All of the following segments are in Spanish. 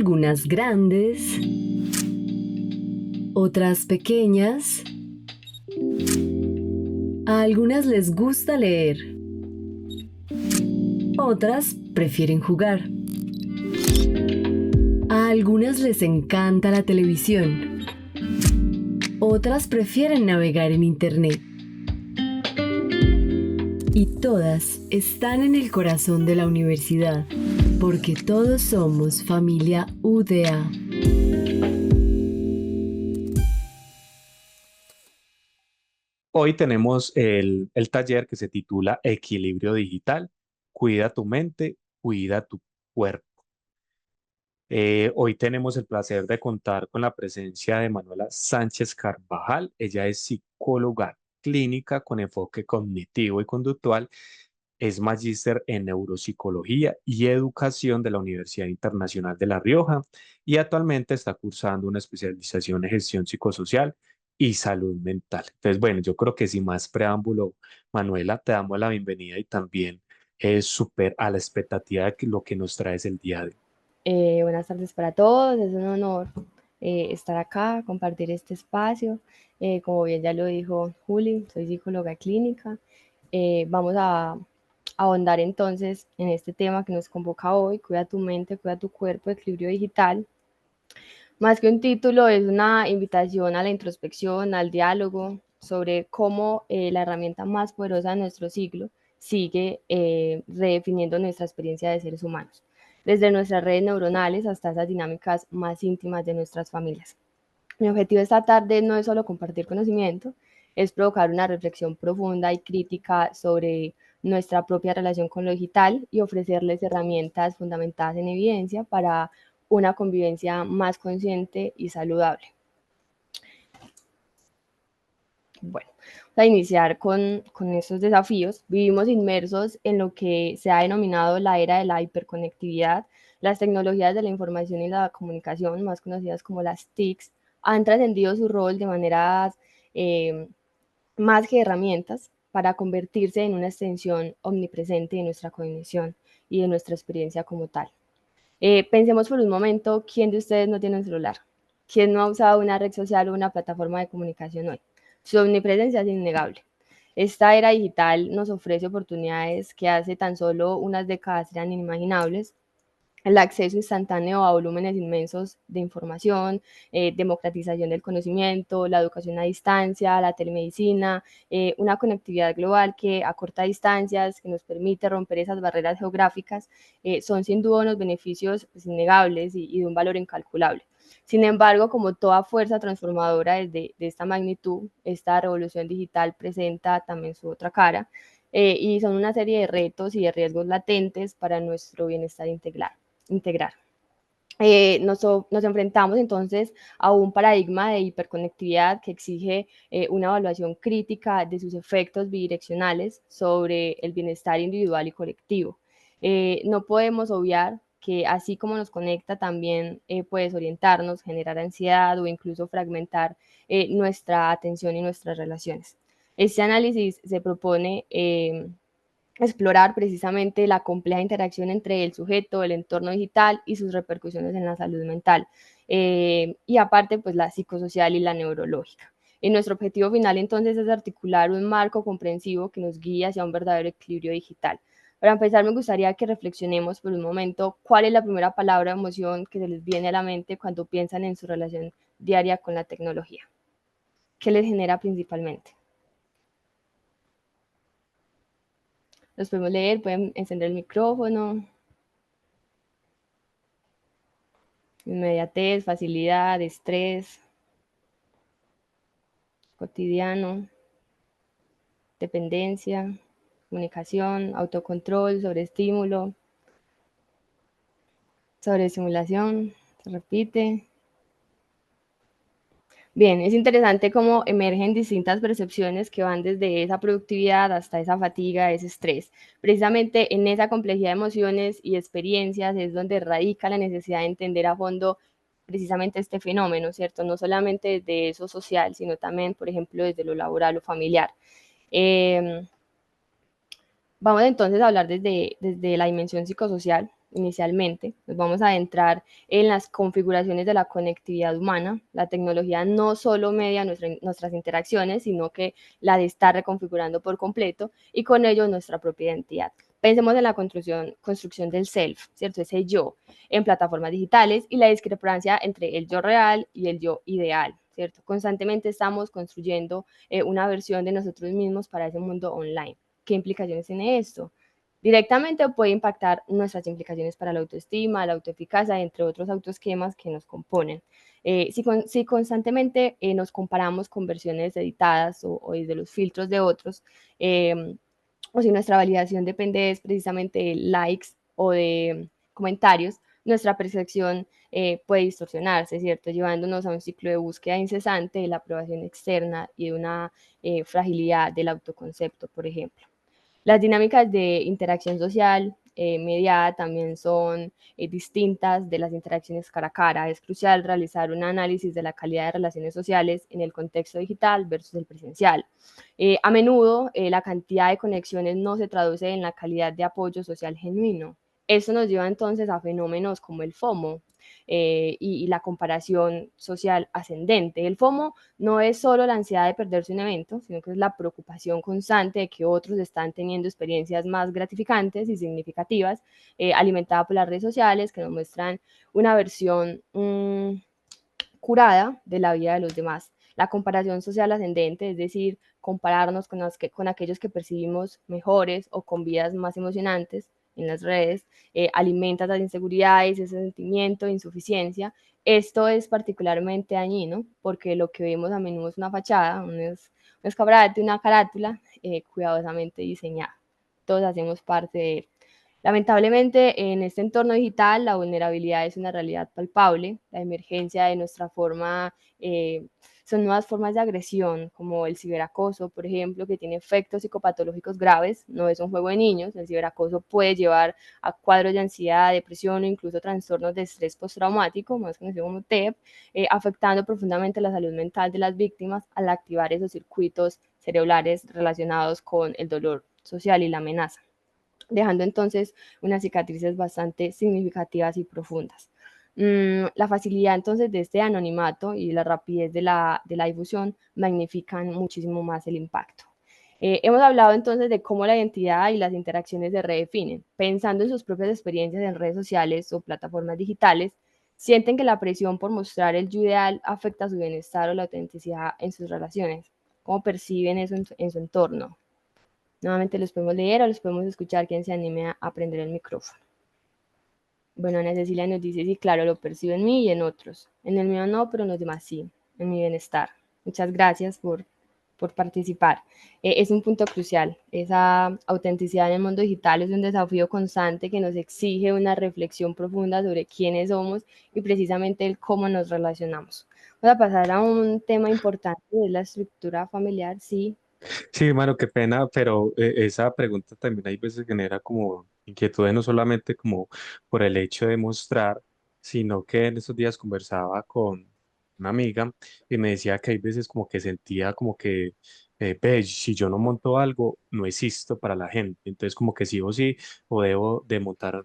algunas grandes, otras pequeñas. A algunas les gusta leer, otras prefieren jugar. A algunas les encanta la televisión, otras prefieren navegar en internet. Y todas están en el corazón de la universidad, porque todos somos familia UDA. Hoy tenemos el taller que se titula Equilibrio Digital. Cuida tu mente, cuida tu cuerpo. Hoy tenemos el placer de contar con la presencia de Manuela Sánchez Carvajal. Ella es psicóloga clínica con enfoque cognitivo y conductual. Es magíster en neuropsicología y educación de la Universidad Internacional de La Rioja y actualmente está cursando una especialización en gestión psicosocial y salud mental. Entonces, bueno, yo creo que sin más preámbulo, Manuela, te damos la bienvenida y también es súper a la expectativa de lo que nos traes el día de hoy. Buenas tardes para todos, es un honor estar acá, compartir este espacio. Como bien ya lo dijo Juli, soy psicóloga clínica. Vamos a ahondar entonces en este tema que nos convoca hoy, cuida tu mente, cuida tu cuerpo, equilibrio digital. Más que un título, es una invitación a la introspección, al diálogo sobre cómo la herramienta más poderosa de nuestro siglo sigue redefiniendo nuestra experiencia de seres humanos, desde nuestras redes neuronales hasta esas dinámicas más íntimas de nuestras familias. Mi objetivo esta tarde no es solo compartir conocimiento, es provocar una reflexión profunda y crítica sobre nuestra propia relación con lo digital y ofrecerles herramientas fundamentadas en evidencia para una convivencia más consciente y saludable. Bueno, a iniciar con estos desafíos. Vivimos inmersos en lo que se ha denominado la era de la hiperconectividad. Las tecnologías de la información y la comunicación, más conocidas como las TICs, han trascendido su rol de maneras más que herramientas para convertirse en una extensión omnipresente de nuestra cognición y de nuestra experiencia como tal. Pensemos por un momento, ¿quién de ustedes no tiene un celular? ¿Quién no ha usado una red social o una plataforma de comunicación hoy? Su omnipresencia es innegable. Esta era digital nos ofrece oportunidades que hace tan solo unas décadas eran inimaginables. El acceso instantáneo a volúmenes inmensos de información, democratización del conocimiento, la educación a distancia, la telemedicina, una conectividad global que acorta distancias, que nos permite romper esas barreras geográficas, son sin duda unos beneficios pues, innegables y de un valor incalculable. Sin embargo, como toda fuerza transformadora de esta magnitud, esta revolución digital presenta también su otra cara, y son una serie de retos y de riesgos latentes para nuestro bienestar integrar. Nos enfrentamos entonces a un paradigma de hiperconectividad que exige una evaluación crítica de sus efectos bidireccionales sobre el bienestar individual y colectivo. No podemos obviar que así como nos conecta, también puede desorientarnos, generar ansiedad o incluso fragmentar nuestra atención y nuestras relaciones. Este análisis se propone explorar precisamente la compleja interacción entre el sujeto, el entorno digital y sus repercusiones en la salud mental. Y aparte, pues la psicosocial y la neurológica. Y nuestro objetivo final entonces es articular un marco comprensivo que nos guíe hacia un verdadero equilibrio digital. Para empezar, me gustaría que reflexionemos por un momento cuál es la primera palabra o emoción que se les viene a la mente cuando piensan en su relación diaria con la tecnología. ¿Qué les genera principalmente? Los podemos leer, pueden encender el micrófono. Inmediatez, facilidad, estrés, cotidiano, dependencia, comunicación, autocontrol, sobreestímulo, sobreestimulación, se repite. Bien, es interesante cómo emergen distintas percepciones que van desde esa productividad hasta esa fatiga, ese estrés. Precisamente en esa complejidad de emociones y experiencias es donde radica la necesidad de entender a fondo precisamente este fenómeno, ¿cierto? No solamente desde eso social, sino también, por ejemplo, desde lo laboral o familiar. Vamos entonces a hablar desde la dimensión psicosocial. inicialmente. Nos vamos a adentrar en las configuraciones de la conectividad humana. La tecnología no solo media nuestras interacciones, sino que la está reconfigurando por completo y con ello nuestra propia identidad. Pensemos en la construcción del self, ¿cierto? Ese yo en plataformas digitales y la discrepancia entre el yo real y el yo ideal, ¿cierto? Constantemente estamos construyendo una versión de nosotros mismos para ese mundo online. ¿Qué implicaciones tiene esto? Directamente puede impactar nuestras implicaciones para la autoestima, la autoeficacia, entre otros autoesquemas que nos componen. Si constantemente nos comparamos con versiones editadas o desde los filtros de otros, o si nuestra validación depende es precisamente de likes o de comentarios, nuestra percepción puede distorsionarse, ¿cierto? Llevándonos a un ciclo de búsqueda incesante de la aprobación externa y de una fragilidad del autoconcepto, por ejemplo. Las dinámicas de interacción social mediada también son distintas de las interacciones cara a cara. Es crucial realizar un análisis de la calidad de relaciones sociales en el contexto digital versus el presencial. A menudo la cantidad de conexiones no se traduce en la calidad de apoyo social genuino. Eso nos lleva entonces a fenómenos como el FOMO y la comparación social ascendente. El FOMO no es solo la ansiedad de perderse un evento, sino que es la preocupación constante de que otros están teniendo experiencias más gratificantes y significativas, alimentada por las redes sociales que nos muestran una versión curada de la vida de los demás. La comparación social ascendente, es decir, compararnos con aquellos que percibimos mejores o con vidas más emocionantes en las redes, alimenta las inseguridades, ese sentimiento de insuficiencia. Esto es particularmente dañino porque lo que vemos a menudo es una fachada, un escaparate, una carátula cuidadosamente diseñada. Todos hacemos parte de él. Lamentablemente, en este entorno digital, la vulnerabilidad es una realidad palpable. La emergencia de nuestra forma son nuevas formas de agresión, como el ciberacoso, por ejemplo, que tiene efectos psicopatológicos graves. No es un juego de niños. El ciberacoso puede llevar a cuadros de ansiedad, depresión o incluso trastornos de estrés postraumático, más conocido como TEP, afectando profundamente la salud mental de las víctimas al activar esos circuitos cerebrales relacionados con el dolor social y la amenaza, dejando entonces unas cicatrices bastante significativas y profundas. La facilidad entonces de este anonimato y la rapidez de la difusión magnifican muchísimo más el impacto. Hemos hablado entonces de cómo la identidad y las interacciones se redefinen. Pensando en sus propias experiencias en redes sociales o plataformas digitales, sienten que la presión por mostrar el yo ideal afecta su bienestar o la autenticidad en sus relaciones. ¿Cómo perciben eso en su entorno? Nuevamente los podemos leer o los podemos escuchar, quien se anime a aprender el micrófono. Bueno, Ana Cecilia nos dice, sí, claro, lo percibo en mí y en otros. En el mío no, pero en los demás sí, en mi bienestar. Muchas gracias por participar. Es un punto crucial. Esa autenticidad en el mundo digital es un desafío constante que nos exige una reflexión profunda sobre quiénes somos y precisamente el cómo nos relacionamos. Vamos a pasar a un tema importante, es la estructura familiar, sí. Sí, hermano, qué pena, pero esa pregunta también hay veces genera como inquietudes, no solamente como por el hecho de mostrar, sino que en estos días conversaba con una amiga y me decía que hay veces como que sentía como que, ve, si yo no monto algo, no existo para la gente. Entonces como que sí o sí, o debo de montar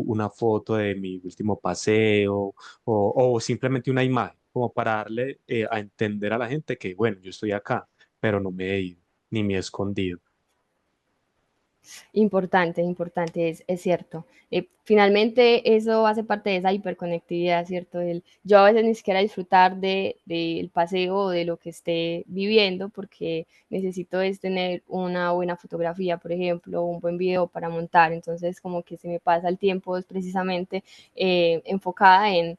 una foto de mi último paseo o simplemente una imagen, como para darle a entender a la gente que, bueno, yo estoy acá, pero no me he ido ni me he escondido. Importante, importante, es cierto. Finalmente, eso hace parte de esa hiperconectividad, ¿cierto? Yo a veces ni siquiera disfrutar del paseo o de lo que esté viviendo porque necesito es tener una buena fotografía, por ejemplo, un buen video para montar. Entonces, como que se me pasa el tiempo es precisamente enfocada en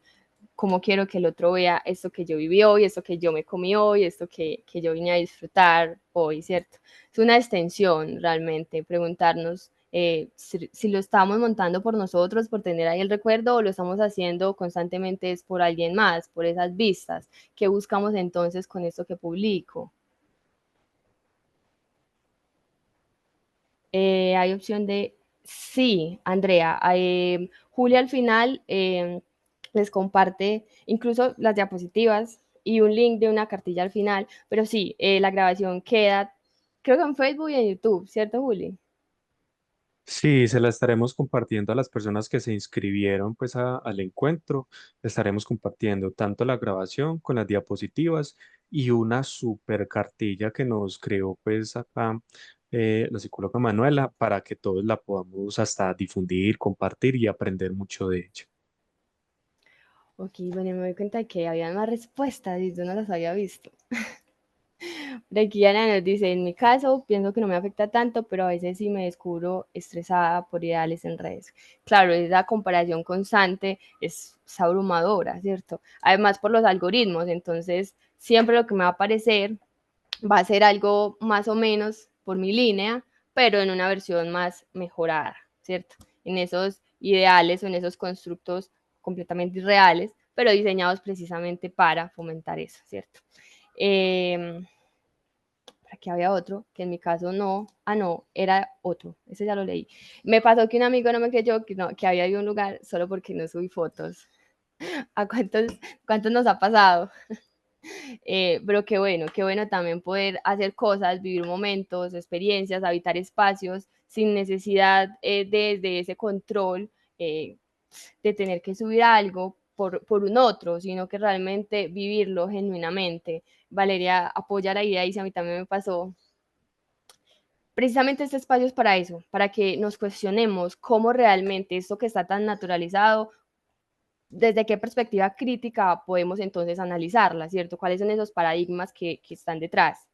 cómo quiero que el otro vea esto que yo viví hoy, esto que yo me comí hoy, esto que yo vine a disfrutar hoy, ¿cierto? Es una extensión realmente, preguntarnos si lo estamos montando por nosotros, por tener ahí el recuerdo, o lo estamos haciendo constantemente es por alguien más, por esas vistas. ¿Qué buscamos entonces con esto que publico? Hay opción de sí, Andrea. Julia al final les comparte incluso las diapositivas y un link de una cartilla al final, pero sí, la grabación queda, creo que en Facebook y en YouTube, ¿cierto, Juli? Sí, se la estaremos compartiendo a las personas que se inscribieron pues al encuentro. Le estaremos compartiendo tanto la grabación con las diapositivas y una super cartilla que nos creó pues acá la psicóloga Manuela para que todos la podamos hasta difundir, compartir y aprender mucho de ella. Ok, bueno, me doy cuenta de que había más respuestas y yo no las había visto. De aquí Ana nos dice, en mi caso, pienso que no me afecta tanto, pero a veces sí me descubro estresada por ideales en redes. Claro, esa comparación constante es abrumadora, ¿cierto? Además por los algoritmos, entonces siempre lo que me va a aparecer va a ser algo más o menos por mi línea, pero en una versión más mejorada, ¿cierto? En esos ideales o en esos constructos completamente irreales, pero diseñados precisamente para fomentar eso, ¿cierto? Eh, Aquí había otro, que en mi caso no, no, era otro, ese ya lo leí. Me pasó que un amigo no me creyó que, no, que había ido a un lugar solo porque no subí fotos. ¿A cuántos nos ha pasado? Pero qué bueno también poder hacer cosas, vivir momentos, experiencias, habitar espacios sin necesidad de ese control eh, de tener que subir algo por un otro, sino que realmente vivirlo genuinamente. Valeria apoya la idea y a mí también me pasó. Precisamente este espacio es para eso, para que nos cuestionemos cómo realmente esto que está tan naturalizado, desde qué perspectiva crítica podemos entonces analizarla, ¿cierto? ¿Cuáles son esos paradigmas que están detrás?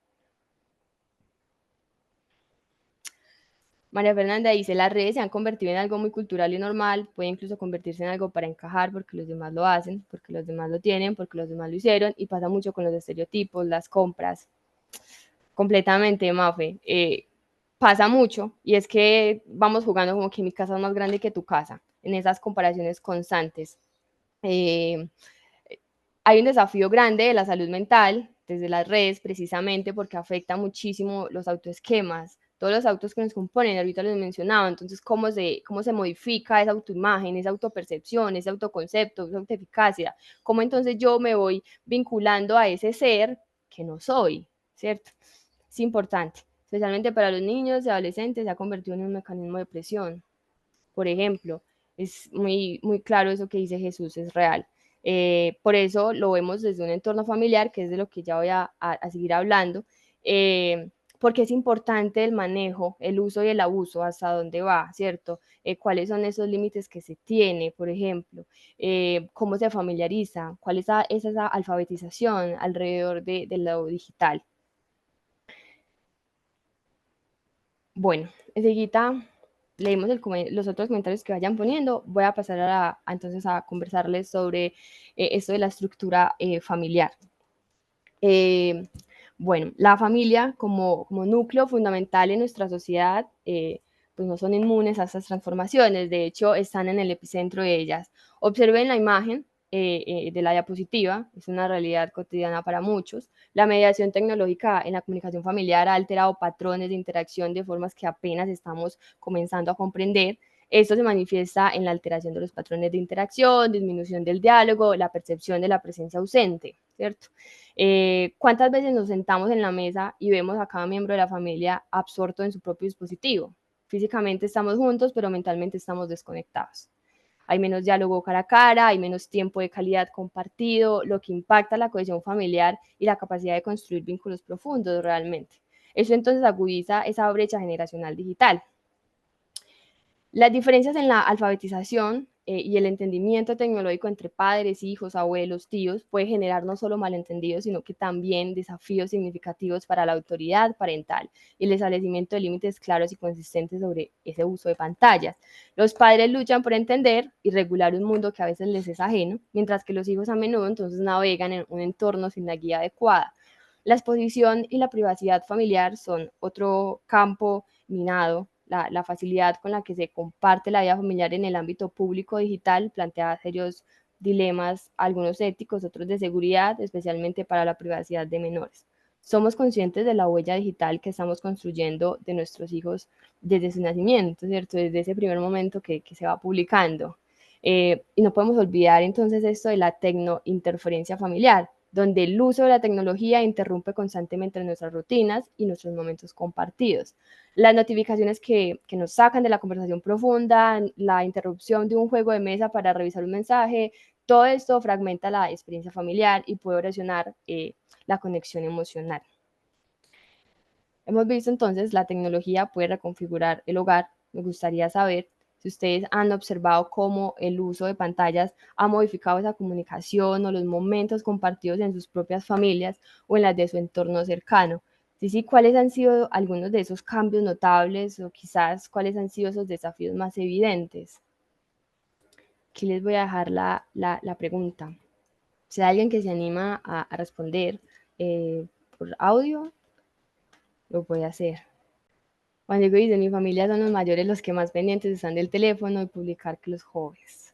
María Fernanda dice, las redes se han convertido en algo muy cultural y normal, puede incluso convertirse en algo para encajar porque los demás lo hacen, porque los demás lo tienen, porque los demás lo hicieron, y pasa mucho con los estereotipos, las compras, completamente, Mafe. Pasa mucho, y es que vamos jugando como que mi casa es más grande que tu casa, en esas comparaciones constantes. Eh, Hay un desafío grande de la salud mental desde las redes precisamente porque afecta muchísimo los autoesquemas, todos los autos que nos componen, ahorita les mencionaba, entonces cómo se modifica esa autoimagen, esa autopercepción, ese autoconcepto, esa autoeficacia, cómo entonces yo me voy vinculando a ese ser que no soy, ¿cierto? Es importante, especialmente para los niños y adolescentes, se ha convertido en un mecanismo de presión. Por ejemplo, es muy claro eso que dice Jesús, es real. Por eso lo vemos desde un entorno familiar, que es de lo que ya voy a seguir hablando, porque es importante el manejo, el uso y el abuso, hasta dónde va, ¿cierto? Cuáles son esos límites que se tiene, por ejemplo, cómo se familiariza, cuál es esa alfabetización alrededor de lo digital. Bueno, enseguida leemos los otros comentarios que vayan poniendo. Voy a pasar entonces a conversarles sobre esto de la estructura familiar. Eh, bueno, la familia como núcleo fundamental en nuestra sociedad, pues no son inmunes a estas transformaciones, de hecho están en el epicentro de ellas. Observen la imagen de la diapositiva, es una realidad cotidiana para muchos. La mediación tecnológica en la comunicación familiar ha alterado patrones de interacción de formas que apenas estamos comenzando a comprender. Esto se manifiesta en la alteración de los patrones de interacción, disminución del diálogo, la percepción de la presencia ausente, ¿cierto? ¿Cuántas veces nos sentamos en la mesa y vemos a cada miembro de la familia absorto en su propio dispositivo? Físicamente estamos juntos, pero mentalmente estamos desconectados. Hay menos diálogo cara a cara, hay menos tiempo de calidad compartido, lo que impacta la cohesión familiar y la capacidad de construir vínculos profundos realmente. Eso entonces agudiza esa brecha generacional digital. Las diferencias en la alfabetización y el entendimiento tecnológico entre padres, hijos, abuelos, tíos puede generar no solo malentendidos, sino que también desafíos significativos para la autoridad parental y el establecimiento de límites claros y consistentes sobre ese uso de pantallas. Los padres luchan por entender y regular un mundo que a veces les es ajeno, mientras que los hijos a menudo entonces navegan en un entorno sin la guía adecuada. La exposición y la privacidad familiar son otro campo minado. La facilidad con la que se comparte la vida familiar en el ámbito público digital plantea serios dilemas, algunos éticos, otros de seguridad, especialmente para la privacidad de menores. Somos conscientes de la huella digital que estamos construyendo de nuestros hijos desde su nacimiento, ¿cierto? Desde ese primer momento que se va publicando. Y no podemos olvidar entonces esto de la tecnointerferencia familiar. donde el uso de la tecnología interrumpe constantemente nuestras rutinas y nuestros momentos compartidos. Las notificaciones que nos sacan de la conversación profunda, la interrupción de un juego de mesa para revisar un mensaje, todo esto fragmenta la experiencia familiar y puede erosionar la conexión emocional. Hemos visto entonces la tecnología puede reconfigurar el hogar. Me gustaría saber si ustedes han observado cómo el uso de pantallas ha modificado esa comunicación o los momentos compartidos en sus propias familias o en las de su entorno cercano. Sí, ¿cuáles han sido algunos de esos cambios notables o quizás cuáles han sido esos desafíos más evidentes? Aquí les voy a dejar la pregunta. Si hay alguien que se anima a responder por audio, lo puede hacer. Juan Diego dice, mi familia son los mayores los que más pendientes están del teléfono y publicar que los jóvenes.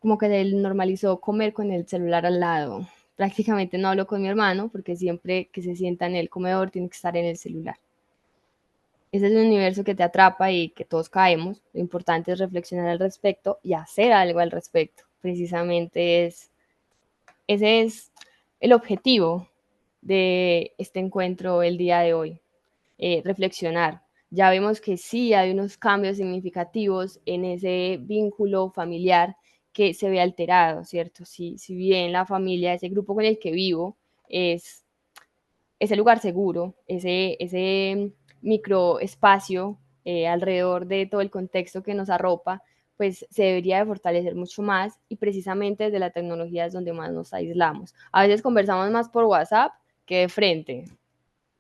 Como que se normalizó comer con el celular al lado. Prácticamente no hablo con mi hermano porque siempre que se sienta en el comedor tiene que estar en el celular. Ese es un universo que te atrapa y que todos caemos. Lo importante es reflexionar al respecto y hacer algo al respecto. Precisamente ese es el objetivo de este encuentro el día de hoy. Reflexionar. Ya vemos que sí hay unos cambios significativos en ese vínculo familiar que se ve alterado, ¿cierto? Si bien la familia, ese grupo con el que vivo, es ese lugar seguro, ese microespacio alrededor de todo el contexto que nos arropa, pues se debería de fortalecer mucho más y precisamente desde la tecnología es donde más nos aislamos. A veces conversamos más por WhatsApp que de frente,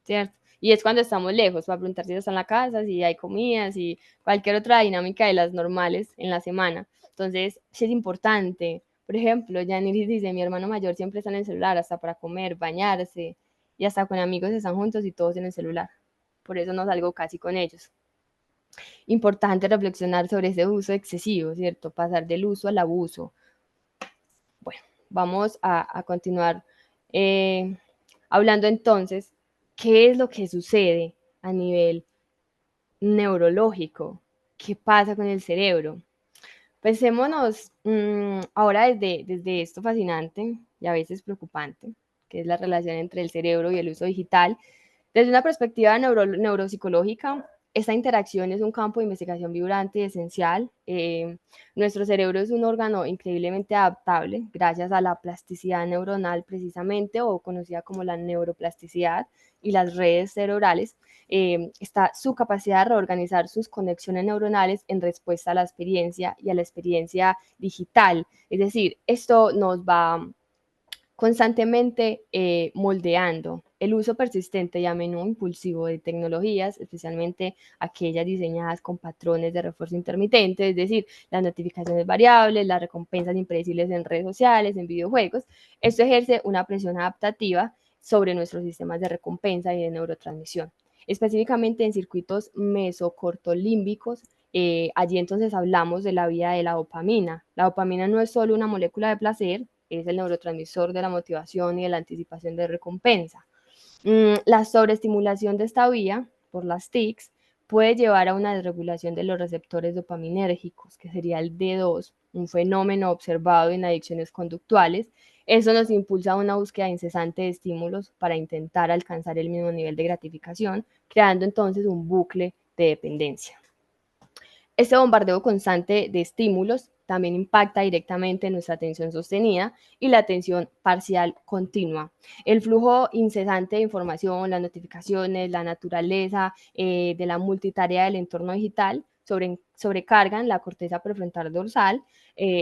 ¿cierto? Y es cuando estamos lejos, para preguntar si está en la casa, si hay comidas, si cualquier otra dinámica de las normales en la semana. Entonces, sí es importante. Por ejemplo, Janiris dice, mi hermano mayor siempre está en el celular, hasta para comer, bañarse, y hasta con amigos están juntos y todos en el celular. Por eso no salgo casi con ellos. Importante reflexionar sobre ese uso excesivo, ¿cierto? Pasar del uso al abuso. Bueno, vamos a continuar hablando entonces, ¿qué es lo que sucede a nivel neurológico? ¿Qué pasa con el cerebro? Pensémonos ahora desde esto fascinante y a veces preocupante, que es la relación entre el cerebro y el uso digital. Desde una perspectiva neuropsicológica, esta interacción es un campo de investigación vibrante y esencial. Nuestro cerebro es un órgano increíblemente adaptable gracias a la plasticidad neuronal precisamente, o conocida como la neuroplasticidad, y las redes cerebrales. Está su capacidad de reorganizar sus conexiones neuronales en respuesta a la experiencia y a la experiencia digital. Es decir, esto nos va constantemente moldeando. El uso persistente y a menudo impulsivo de tecnologías, especialmente aquellas diseñadas con patrones de refuerzo intermitente, es decir, las notificaciones variables, las recompensas impredecibles en redes sociales, en videojuegos. Esto ejerce una presión adaptativa sobre nuestros sistemas de recompensa y de neurotransmisión, específicamente en circuitos mesocortolímbicos. Allí entonces hablamos de la vía de la dopamina. La dopamina no es solo una molécula de placer, es el neurotransmisor de la motivación y de la anticipación de recompensa. La sobreestimulación de esta vía por las TICs puede llevar a una desregulación de los receptores dopaminérgicos, que sería el D2, un fenómeno observado en adicciones conductuales. Eso nos impulsa a una búsqueda incesante de estímulos para intentar alcanzar el mismo nivel de gratificación, creando entonces un bucle de dependencia. Este bombardeo constante de estímulos también impacta directamente en nuestra atención sostenida y la atención parcial continua. El flujo incesante de información, las notificaciones, la naturaleza de la multitarea del entorno digital sobrecargan la corteza prefrontal dorsal,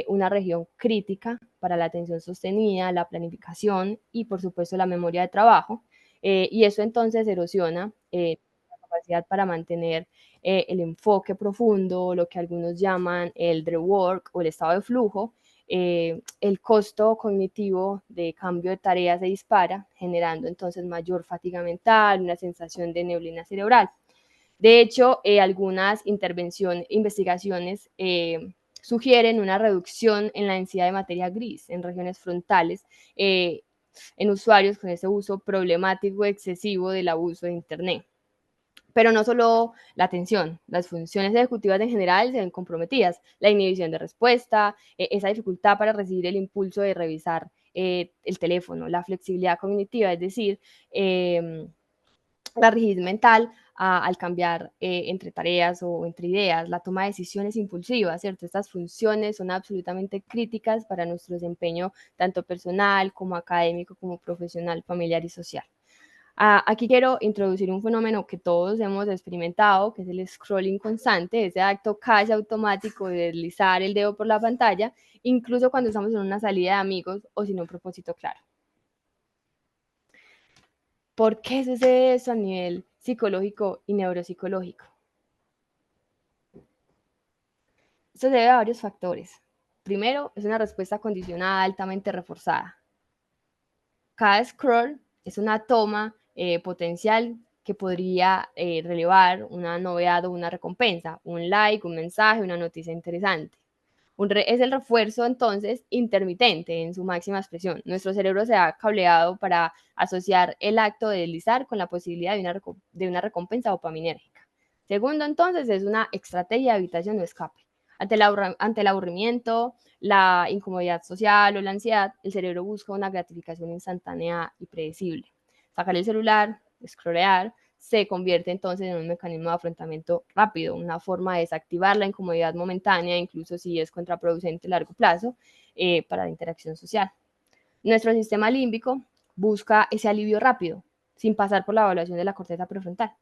una región crítica para la atención sostenida, la planificación y, por supuesto, la memoria de trabajo. Y eso entonces erosiona la capacidad para mantener el enfoque profundo, lo que algunos llaman el deep work o el estado de flujo. El costo cognitivo de cambio de tareas se dispara, generando entonces mayor fatiga mental, una sensación de neblina cerebral. De hecho, algunas investigaciones sugieren una reducción en la densidad de materia gris en regiones frontales en usuarios con ese uso problemático excesivo del abuso de Internet. Pero no solo la atención, las funciones ejecutivas en general se ven comprometidas. La inhibición de respuesta, esa dificultad para recibir el impulso de revisar el teléfono, la flexibilidad cognitiva, es decir, la rigidez mental al cambiar entre tareas o entre ideas, la toma de decisiones impulsivas, ¿cierto? Estas funciones son absolutamente críticas para nuestro desempeño tanto personal como académico, como profesional, familiar y social. Aquí quiero introducir un fenómeno que todos hemos experimentado, que es el scrolling constante, ese acto casi automático de deslizar el dedo por la pantalla, incluso cuando estamos en una salida de amigos o sin un propósito claro. ¿Por qué sucede eso a nivel psicológico y neuropsicológico? Esto se debe a varios factores. Primero, es una respuesta condicionada altamente reforzada. Cada scroll es una toma potencial que podría relevar una novedad o una recompensa, un like, un mensaje, una noticia interesante. Es el refuerzo entonces intermitente en su máxima expresión. Nuestro cerebro se ha cableado para asociar el acto de deslizar con la posibilidad de una recompensa dopaminérgica. Segundo, entonces, es una estrategia de evitación o escape. Ante el aburrimiento, la incomodidad social o la ansiedad, el cerebro busca una gratificación instantánea y predecible. Sacar el celular, scrollear, se convierte entonces en un mecanismo de afrontamiento rápido, una forma de desactivar la incomodidad momentánea, incluso si es contraproducente a largo plazo, para la interacción social. Nuestro sistema límbico busca ese alivio rápido, sin pasar por la evaluación de la corteza prefrontal.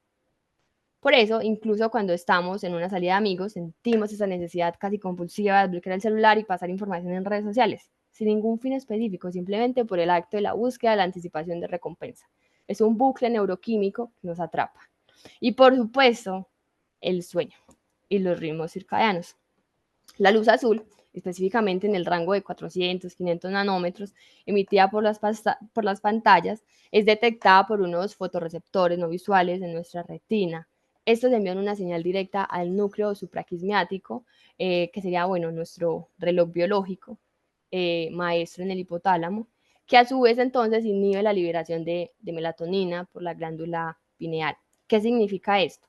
Por eso, incluso cuando estamos en una salida de amigos, sentimos esa necesidad casi compulsiva de desbloquear el celular y pasar información en redes sociales, sin ningún fin específico, simplemente por el acto de la búsqueda de la anticipación de recompensa. Es un bucle neuroquímico que nos atrapa. Y por supuesto, el sueño y los ritmos circadianos. La luz azul, específicamente en el rango de 400, 500 nanómetros, emitida por las pantallas, es detectada por unos fotorreceptores no visuales en nuestra retina. Estos envían una señal directa al núcleo supraquismiático, que sería, bueno, nuestro reloj biológico, maestro en el hipotálamo, que a su vez entonces inhibe la liberación de melatonina por la glándula pineal. ¿Qué significa esto?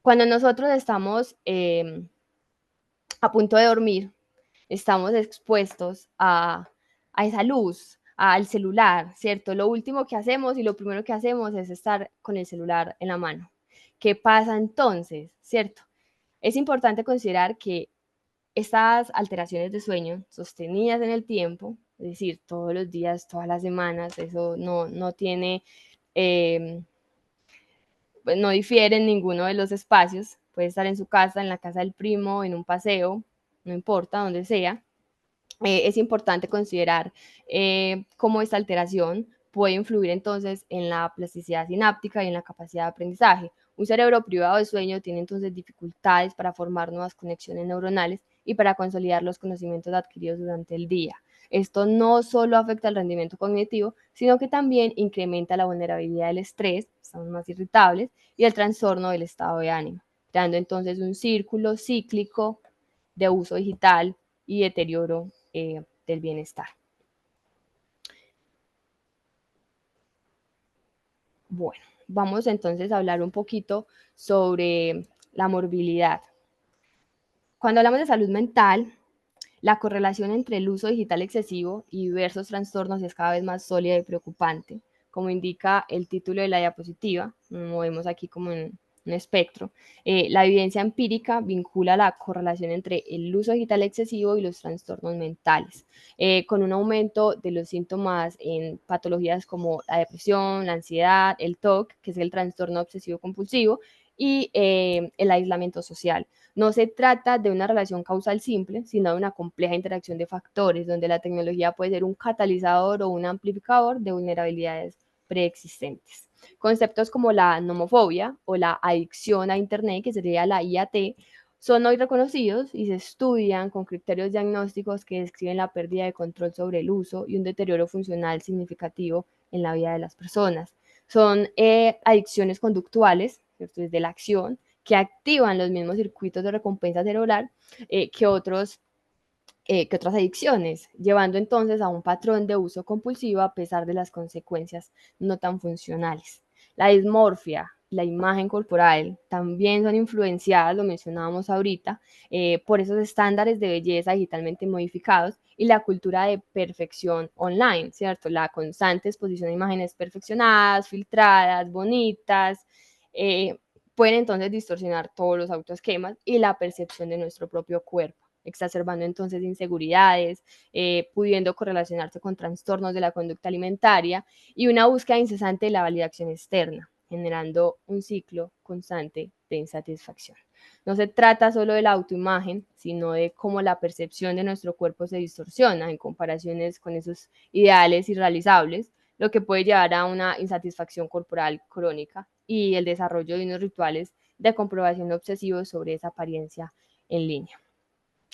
Cuando nosotros estamos a punto de dormir, estamos expuestos a esa luz, al celular, ¿cierto? Lo último que hacemos y lo primero que hacemos es estar con el celular en la mano. ¿Qué pasa entonces, cierto? Es importante considerar que estas alteraciones de sueño sostenidas en el tiempo, es decir, todos los días, todas las semanas, eso no tiene, no difiere en ninguno de los espacios, puede estar en su casa, en la casa del primo, en un paseo, no importa, donde sea. Es importante considerar cómo esta alteración puede influir entonces en la plasticidad sináptica y en la capacidad de aprendizaje. Un cerebro privado de sueño tiene entonces dificultades para formar nuevas conexiones neuronales y para consolidar los conocimientos adquiridos durante el día. Esto no solo afecta el rendimiento cognitivo, sino que también incrementa la vulnerabilidad del estrés, estamos más irritables, y el trastorno del estado de ánimo, creando entonces un círculo cíclico de uso digital y deterioro del bienestar. Bueno, vamos entonces a hablar un poquito sobre la morbilidad. Cuando hablamos de salud mental, la correlación entre el uso digital excesivo y diversos trastornos es cada vez más sólida y preocupante. Como indica el título de la diapositiva, nos movemos aquí como en un espectro, la evidencia empírica vincula la correlación entre el uso digital excesivo y los trastornos mentales, con un aumento de los síntomas en patologías como la depresión, la ansiedad, el TOC, que es el trastorno obsesivo compulsivo, y el aislamiento social. No se trata de una relación causal simple, sino de una compleja interacción de factores, donde la tecnología puede ser un catalizador o un amplificador de vulnerabilidades preexistentes. Conceptos como la nomofobia o la adicción a Internet, que sería la IAT, son hoy reconocidos y se estudian con criterios diagnósticos que describen la pérdida de control sobre el uso y un deterioro funcional significativo en la vida de las personas. Son adicciones conductuales, ¿cierto? Desde la acción, que activan los mismos circuitos de recompensa cerebral que otras adicciones, llevando entonces a un patrón de uso compulsivo a pesar de las consecuencias no tan funcionales. La dismorfia, la imagen corporal también son influenciadas, lo mencionábamos ahorita, por esos estándares de belleza digitalmente modificados y la cultura de perfección online, ¿cierto? La constante exposición a imágenes perfeccionadas, filtradas, bonitas, pueden entonces distorsionar todos los autoesquemas y la percepción de nuestro propio cuerpo, exacerbando entonces inseguridades, pudiendo correlacionarse con trastornos de la conducta alimentaria y una búsqueda incesante de la validación externa, generando un ciclo constante de insatisfacción. No se trata solo de la autoimagen, sino de cómo la percepción de nuestro cuerpo se distorsiona en comparaciones con esos ideales irrealizables, lo que puede llevar a una insatisfacción corporal crónica y el desarrollo de unos rituales de comprobación obsesivos sobre esa apariencia en línea.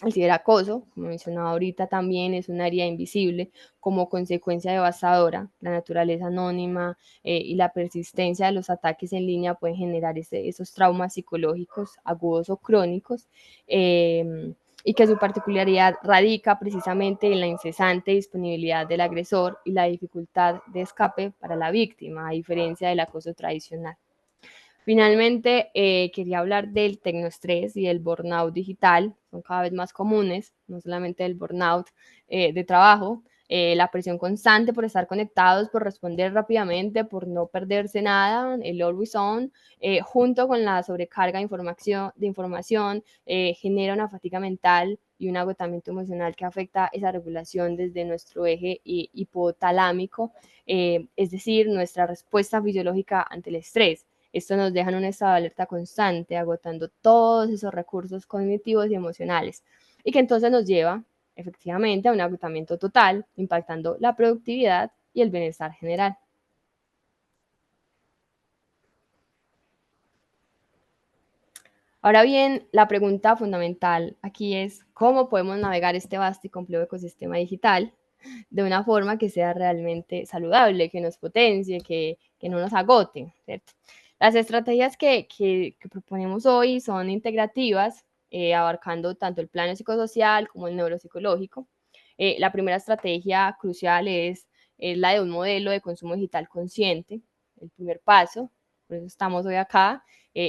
El ciberacoso, como mencionaba ahorita, también es un área invisible como consecuencia devastadora. La naturaleza anónima y la persistencia de los ataques en línea pueden generar esos traumas psicológicos agudos o crónicos, y que su particularidad radica precisamente en la incesante disponibilidad del agresor y la dificultad de escape para la víctima, a diferencia del acoso tradicional. Finalmente, quería hablar del tecnoestrés y el burnout digital, son cada vez más comunes, no solamente el burnout de trabajo, la presión constante por estar conectados, por responder rápidamente, por no perderse nada, el always on, junto con la sobrecarga de información, genera una fatiga mental y un agotamiento emocional que afecta esa regulación desde nuestro eje hipotalámico, es decir, nuestra respuesta fisiológica ante el estrés. Esto nos deja en un estado de alerta constante, agotando todos esos recursos cognitivos y emocionales, y que entonces nos lleva efectivamente a un agotamiento total, impactando la productividad y el bienestar general. Ahora bien, la pregunta fundamental aquí es cómo podemos navegar este vasto y complejo ecosistema digital de una forma que sea realmente saludable, que nos potencie, que no nos agote, ¿cierto? Las estrategias que proponemos hoy son integrativas, abarcando tanto el plano psicosocial como el neuropsicológico. La primera estrategia crucial es la de un modelo de consumo digital consciente, el primer paso, por eso estamos hoy acá.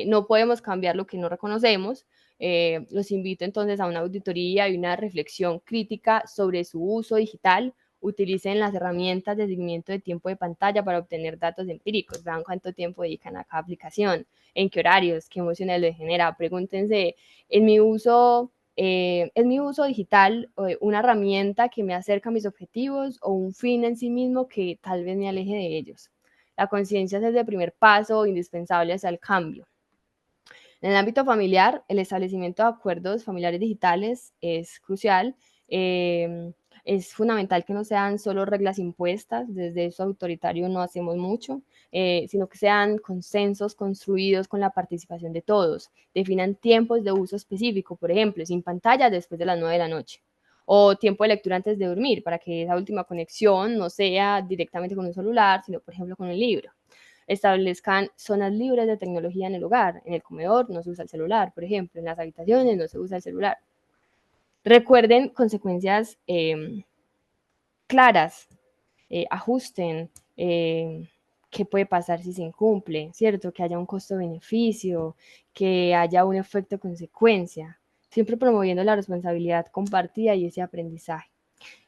No podemos cambiar lo que no reconocemos. Los invito entonces a una auditoría y una reflexión crítica sobre su uso digital. Utilicen las herramientas de seguimiento de tiempo de pantalla para obtener datos empíricos. Vean cuánto tiempo dedican a cada aplicación, en qué horarios, qué emociones les genera. Pregúntense, ¿es mi uso digital una herramienta que me acerca a mis objetivos o un fin en sí mismo que tal vez me aleje de ellos? La conciencia es el primer paso indispensable hacia el cambio. En el ámbito familiar, el establecimiento de acuerdos familiares digitales es crucial. Es fundamental que no sean solo reglas impuestas, desde eso autoritario no hacemos mucho, sino que sean consensos construidos con la participación de todos. Definan tiempos de uso específico, por ejemplo, sin pantalla después de las 9 de la noche, o tiempo de lectura antes de dormir, para que esa última conexión no sea directamente con un celular, sino, por ejemplo, con un libro. Establezcan zonas libres de tecnología en el hogar. En el comedor no se usa el celular, por ejemplo. En las habitaciones no se usa el celular. Recuerden consecuencias claras. Ajusten. ¿Qué puede pasar si se incumple? ¿Cierto? Que haya un costo-beneficio, que haya un efecto-consecuencia. Siempre promoviendo la responsabilidad compartida y ese aprendizaje.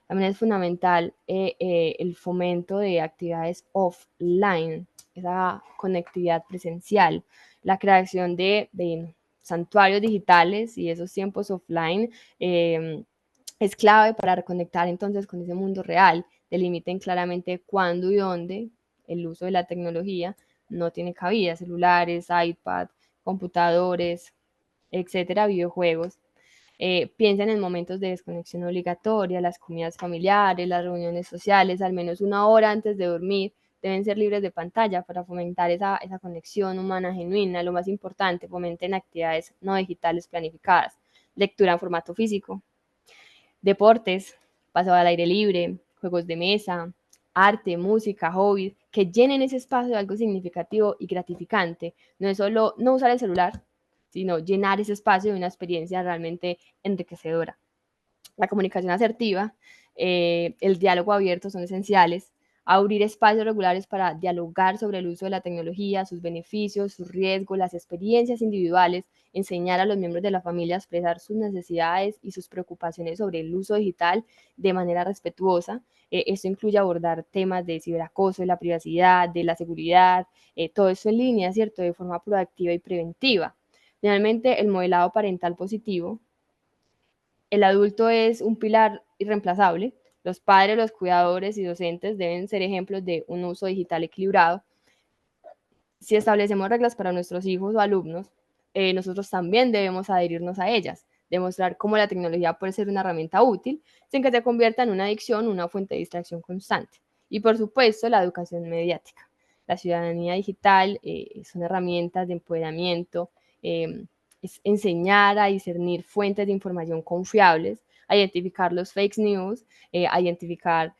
También es fundamental el fomento de actividades offline, esa conectividad presencial, la creación de santuarios digitales y esos tiempos offline es clave para reconectar entonces con ese mundo real. Delimiten claramente cuándo y dónde el uso de la tecnología no tiene cabida, celulares, iPad, computadores, etcétera, videojuegos. Piensen en momentos de desconexión obligatoria, las comidas familiares, las reuniones sociales, al menos una hora antes de dormir, deben ser libres de pantalla para fomentar esa conexión humana genuina. Lo más importante, fomenten actividades no digitales planificadas, lectura en formato físico, deportes, paseo al aire libre, juegos de mesa, arte, música, hobbies, que llenen ese espacio de algo significativo y gratificante. No es solo no usar el celular, sino llenar ese espacio de una experiencia realmente enriquecedora. La comunicación asertiva, el diálogo abierto son esenciales. abrir espacios regulares para dialogar sobre el uso de la tecnología, sus beneficios, sus riesgos, las experiencias individuales, enseñar a los miembros de la familia a expresar sus necesidades y sus preocupaciones sobre el uso digital de manera respetuosa. Esto incluye abordar temas de ciberacoso, de la privacidad, de la seguridad, todo eso en línea, ¿cierto? De forma proactiva y preventiva. Finalmente, el modelado parental positivo. El adulto es un pilar irreemplazable. Los padres, los cuidadores y docentes deben ser ejemplos de un uso digital equilibrado. Si establecemos reglas para nuestros hijos o alumnos, nosotros también debemos adherirnos a ellas, demostrar cómo la tecnología puede ser una herramienta útil sin que se convierta en una adicción o una fuente de distracción constante. Y por supuesto, la educación mediática. La ciudadanía digital son herramientas de empoderamiento, es enseñar a discernir fuentes de información confiables, a identificar los fake news, a identificar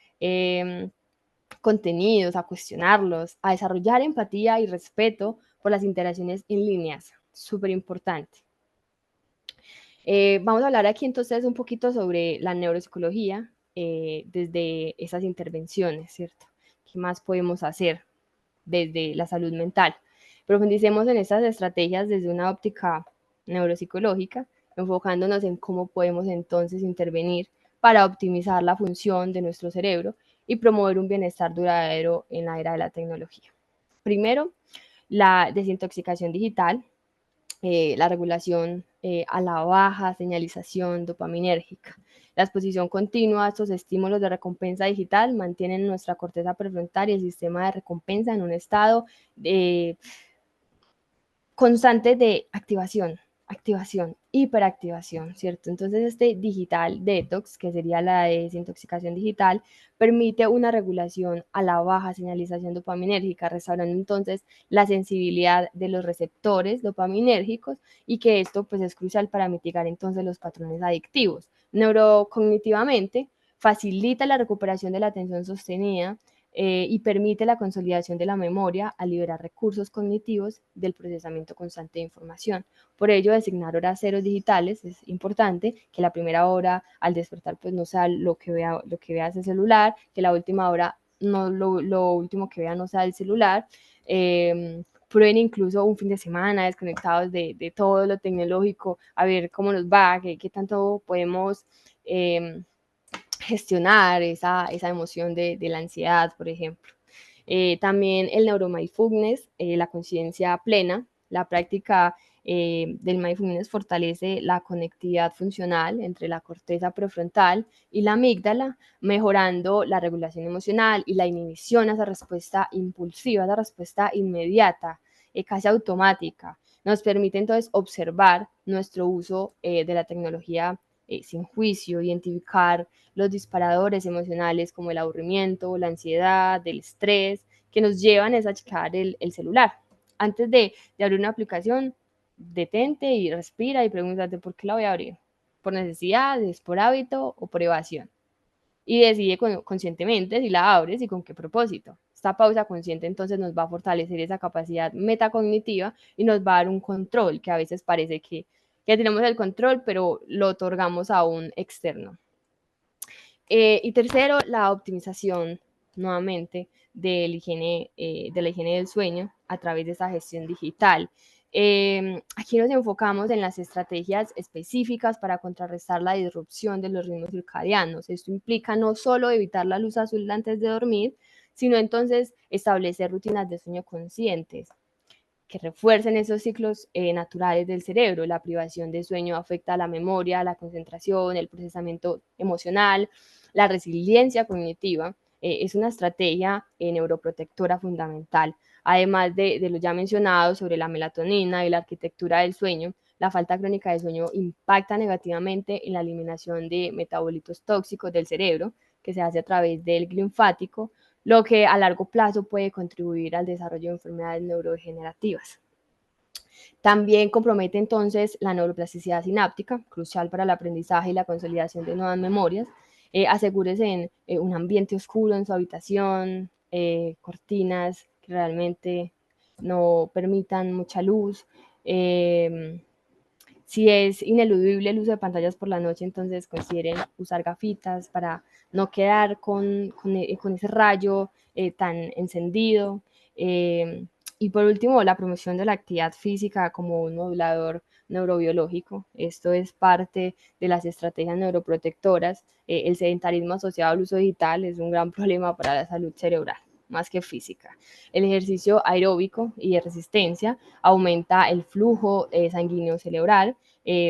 contenidos, a cuestionarlos, a desarrollar empatía y respeto por las interacciones en líneas. Súper importante. Vamos a hablar aquí entonces un poquito sobre la neuropsicología desde esas intervenciones, ¿cierto? ¿Qué más podemos hacer desde la salud mental? Profundicemos en estas estrategias desde una óptica neuropsicológica, enfocándonos en cómo podemos entonces intervenir para optimizar la función de nuestro cerebro y promover un bienestar duradero en la era de la tecnología. Primero, la desintoxicación digital, la regulación a la baja señalización dopaminérgica. La exposición continua a estos estímulos de recompensa digital mantienen nuestra corteza prefrontal y el sistema de recompensa en un estado constante de activación, hiperactivación, ¿cierto? Entonces este digital detox, que sería la desintoxicación digital, permite una regulación a la baja señalización dopaminérgica, restaurando entonces la sensibilidad de los receptores dopaminérgicos y que esto pues es crucial para mitigar entonces los patrones adictivos. Neurocognitivamente facilita la recuperación de la atención sostenida, y permite la consolidación de la memoria al liberar recursos cognitivos del procesamiento constante de información. Por ello, designar horas ceros digitales es importante, que la primera hora al despertar pues no sea lo que vea ese celular, que la última hora no lo último que vea no sea el celular. Prueben incluso un fin de semana desconectados de todo lo tecnológico, a ver cómo nos va, qué tanto podemos gestionar esa emoción de la ansiedad, por ejemplo. También el neuromindfulness, la conciencia plena, la práctica del mindfulness fortalece la conectividad funcional entre la corteza prefrontal y la amígdala, mejorando la regulación emocional y la inhibición a esa respuesta impulsiva, a esa respuesta inmediata, casi automática. Nos permite entonces observar nuestro uso de la tecnología sin juicio, identificar los disparadores emocionales como el aburrimiento, la ansiedad, el estrés, que nos llevan a achicar el celular. Antes de abrir una aplicación, detente y respira y pregúntate por qué la voy a abrir. ¿Por necesidad, es por hábito o por evasión? Y decide conscientemente si la abres y con qué propósito. Esta pausa consciente entonces nos va a fortalecer esa capacidad metacognitiva y nos va a dar un control que a veces parece que tenemos el control, pero lo otorgamos a un externo. Y tercero, la optimización, nuevamente, de la higiene del sueño a través de esa gestión digital. Aquí nos enfocamos en las estrategias específicas para contrarrestar la disrupción de los ritmos circadianos. Esto implica no solo evitar la luz azul antes de dormir, sino entonces establecer rutinas de sueño conscientes que refuercen esos ciclos naturales del cerebro. La privación de sueño afecta a la memoria, la concentración, el procesamiento emocional, la resiliencia cognitiva. Es una estrategia neuroprotectora fundamental. Además de lo ya mencionado sobre la melatonina y la arquitectura del sueño, la falta crónica de sueño impacta negativamente en la eliminación de metabolitos tóxicos del cerebro, que se hace a través del linfático, lo que a largo plazo puede contribuir al desarrollo de enfermedades neurodegenerativas. También compromete entonces la neuroplasticidad sináptica, crucial para el aprendizaje y la consolidación de nuevas memorias. Asegúrese en un ambiente oscuro en su habitación, cortinas que realmente no permitan mucha luz. Si es ineludible el uso de pantallas por la noche, entonces consideren usar gafitas para no quedar con ese rayo tan encendido. Y por último, la promoción de la actividad física como un modulador neurobiológico. Esto es parte de las estrategias neuroprotectoras. El sedentarismo asociado al uso digital es un gran problema para la salud cerebral, más que física. El ejercicio aeróbico y de resistencia aumenta el flujo sanguíneo cerebral,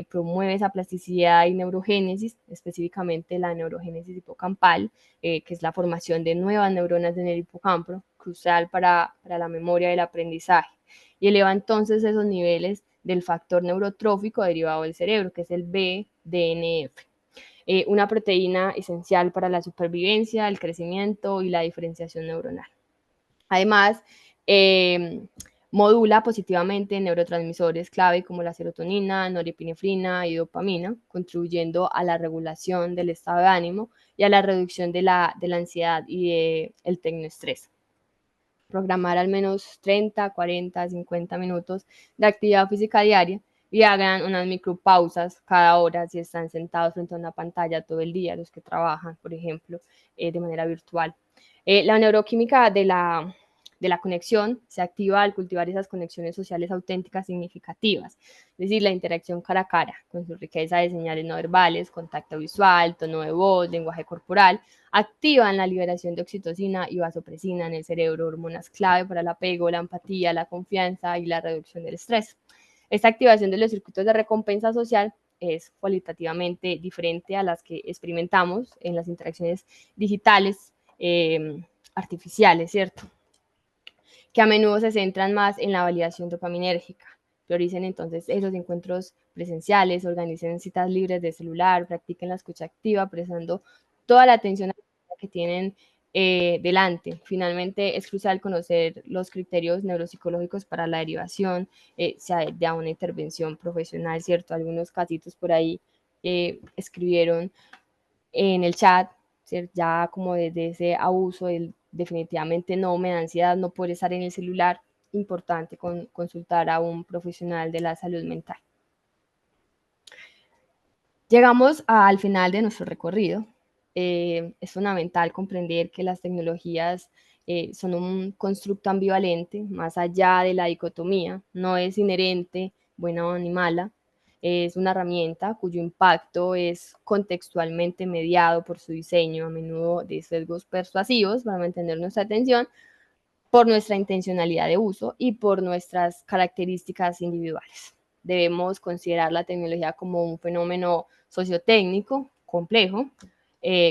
promueve esa plasticidad y neurogénesis, específicamente la neurogénesis hipocampal, que es la formación de nuevas neuronas en el hipocampo, crucial para la memoria y el aprendizaje. Y eleva entonces esos niveles del factor neurotrófico derivado del cerebro, que es el BDNF, una proteína esencial para la supervivencia, el crecimiento y la diferenciación neuronal. Además, modula positivamente neurotransmisores clave como la serotonina, norepinefrina y dopamina, contribuyendo a la regulación del estado de ánimo y a la reducción de la ansiedad y del tecnoestrés. Programar al menos 30, 40, 50 minutos de actividad física diaria y hagan unas micropausas cada hora si están sentados frente a una pantalla todo el día, los que trabajan, por ejemplo, de manera virtual. La neuroquímica de la conexión se activa al cultivar esas conexiones sociales auténticas significativas, es decir, la interacción cara a cara, con su riqueza de señales no verbales, contacto visual, tono de voz, lenguaje corporal, activan la liberación de oxitocina y vasopresina en el cerebro, hormonas clave para el apego, la empatía, la confianza y la reducción del estrés. Esta activación de los circuitos de recompensa social es cualitativamente diferente a las que experimentamos en las interacciones digitales artificiales, ¿cierto? Que a menudo se centran más en la validación dopaminérgica. Prioricen entonces esos encuentros presenciales, organicen citas libres de celular, practiquen la escucha activa, prestando toda la atención que tienen delante. Finalmente, es crucial conocer los criterios neuropsicológicos para la derivación de una intervención profesional, ¿cierto? Algunos casitos por ahí escribieron en el chat, ¿cierto? Ya como desde ese abuso, definitivamente no me da ansiedad no poder estar en el celular, importante consultar a un profesional de la salud mental. Llegamos al final de nuestro recorrido. Es fundamental comprender que las tecnologías son un constructo ambivalente, más allá de la dicotomía, no es inherente buena ni mala, es una herramienta cuyo impacto es contextualmente mediado por su diseño, a menudo de sesgos persuasivos para mantener nuestra atención, por nuestra intencionalidad de uso y por nuestras características individuales. Debemos considerar la tecnología como un fenómeno sociotécnico complejo,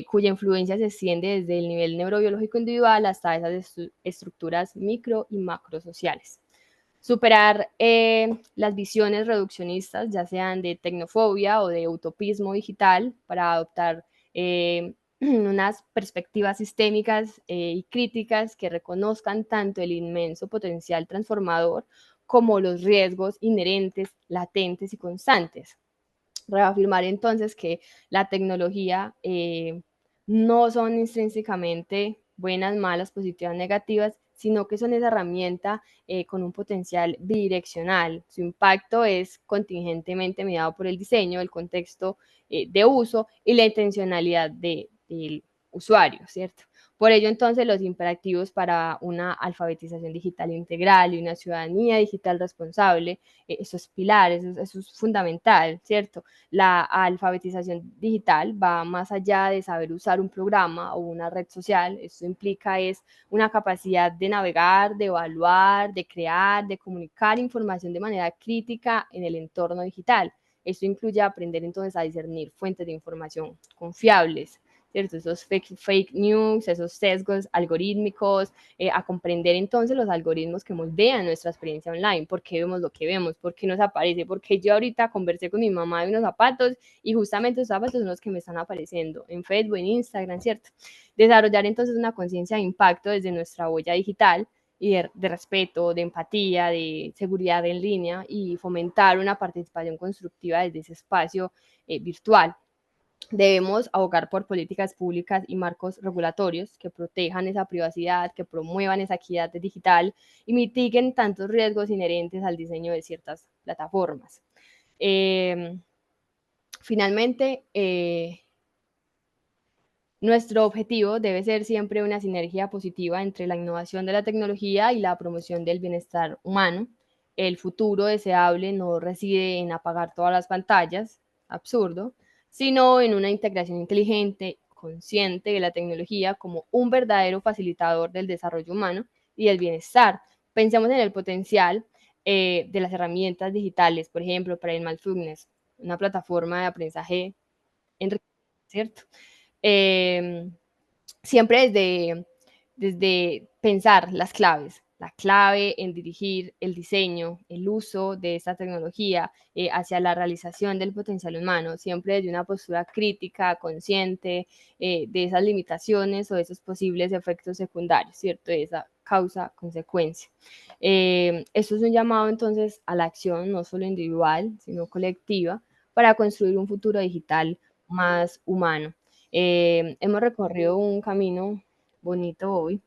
cuya influencia se extiende desde el nivel neurobiológico individual hasta esas estructuras micro y macrosociales. Superar las visiones reduccionistas, ya sean de tecnofobia o de utopismo digital, para adoptar unas perspectivas sistémicas y críticas que reconozcan tanto el inmenso potencial transformador como los riesgos inherentes, latentes y constantes. Reafirmar entonces que la tecnología no son intrínsecamente buenas, malas, positivas, negativas, sino que son esa herramienta con un potencial bidireccional. Su impacto es contingentemente mediado por el diseño, el contexto de uso y la intencionalidad del usuario, ¿cierto? Por ello, entonces, los imperativos para una alfabetización digital integral y una ciudadanía digital responsable, esos pilares, eso es fundamental, ¿cierto? La alfabetización digital va más allá de saber usar un programa o una red social. Esto implica es una capacidad de navegar, de evaluar, de crear, de comunicar información de manera crítica en el entorno digital. Esto incluye aprender entonces a discernir fuentes de información confiables, ¿cierto? Esos fake news, esos sesgos algorítmicos, a comprender entonces los algoritmos que moldean nuestra experiencia online, por qué vemos lo que vemos, por qué nos aparece, porque yo ahorita conversé con mi mamá de unos zapatos y justamente esos zapatos son los que me están apareciendo en Facebook, en Instagram, ¿cierto? Desarrollar entonces una conciencia de impacto desde nuestra huella digital y de respeto, de empatía, de seguridad en línea y fomentar una participación constructiva desde ese espacio virtual. Debemos abogar por políticas públicas y marcos regulatorios que protejan esa privacidad, que promuevan esa equidad digital y mitiguen tantos riesgos inherentes al diseño de ciertas plataformas. Finalmente, Nuestro objetivo debe ser siempre una sinergia positiva entre la innovación de la tecnología y la promoción del bienestar humano. El futuro deseable no reside en apagar todas las pantallas, absurdo, sino en una integración inteligente, consciente de la tecnología como un verdadero facilitador del desarrollo humano y del bienestar. Pensemos en el potencial de las herramientas digitales, por ejemplo, para el mindfulness, una plataforma de aprendizaje enriquecedor, ¿cierto? Eh, Siempre desde pensar las claves, la clave en dirigir el diseño, el uso de esta tecnología hacia la realización del potencial humano, siempre desde una postura crítica, consciente de esas limitaciones o de esos posibles efectos secundarios, ¿cierto? De esa causa-consecuencia. Esto es un llamado entonces a la acción, no solo individual, sino colectiva, para construir un futuro digital más humano. Hemos recorrido un camino bonito hoy,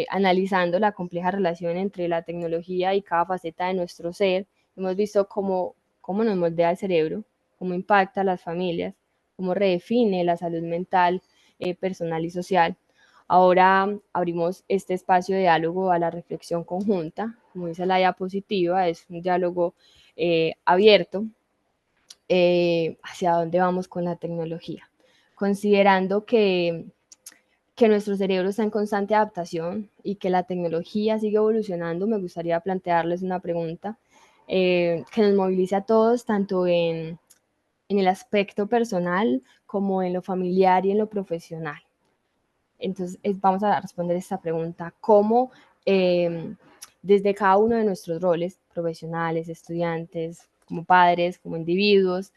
analizando la compleja relación entre la tecnología y cada faceta de nuestro ser. Hemos visto cómo nos moldea el cerebro, cómo impacta a las familias, cómo redefine la salud mental, personal y social. Ahora abrimos este espacio de diálogo a la reflexión conjunta. Como dice la diapositiva, es un diálogo abierto hacia dónde vamos con la tecnología, considerando que nuestro cerebro está en constante adaptación y que la tecnología sigue evolucionando. Me gustaría plantearles una pregunta que nos movilice a todos, tanto en el aspecto personal como en lo familiar y en lo profesional. Entonces, vamos a responder esta pregunta: ¿cómo desde cada uno de nuestros roles, profesionales, estudiantes, como padres, como individuos,